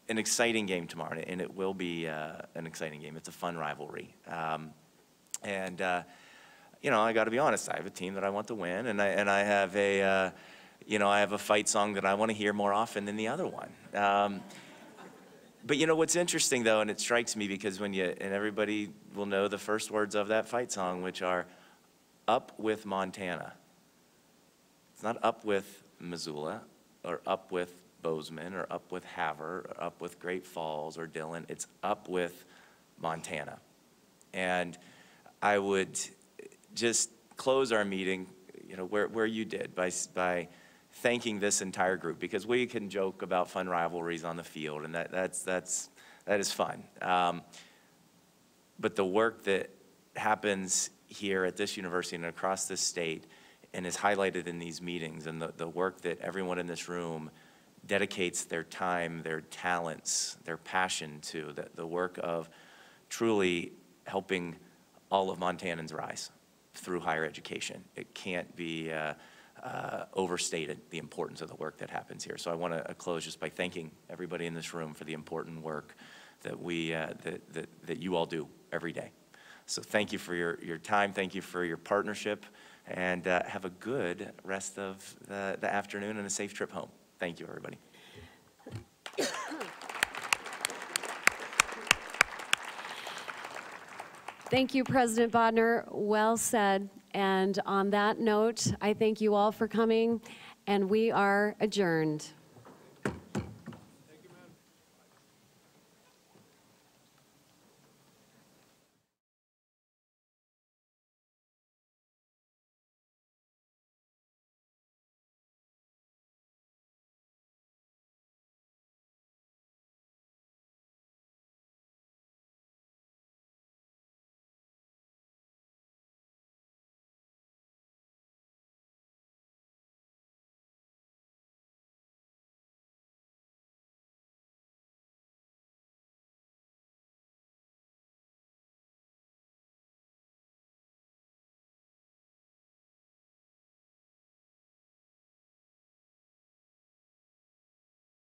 exciting game tomorrow, and it will be an exciting game. It's a fun rivalry. I got to be honest, I have a team that I want to win, and I have a, I have a fight song that I want to hear more often than the other one. But what's interesting though, and it strikes me because and everybody will know the first words of that fight song, which are "Up with Montana." It's not "Up with Missoula" or "Up with Bozeman" or "Up with Havre" or "Up with Great Falls" or Dillon. It's "Up with Montana." And I would just close our meeting, where you did, by thanking this entire group, because we can joke about fun rivalries on the field, and that is fun. But the work that happens here at this university and across this state and is highlighted in these meetings, and the work that everyone in this room dedicates their time, their talents, their passion to, the work of truly helping all of Montanans rise through higher education. It can't be overstated, the importance of the work that happens here. So I want to close just by thanking everybody in this room for the important work that that you all do every day. So thank you for your time, thank you for your partnership, and have a good rest of the afternoon and a safe trip home. Thank you, everybody. Thank you, President Bodner. Well said. And on that note, I thank you all for coming, and we are adjourned.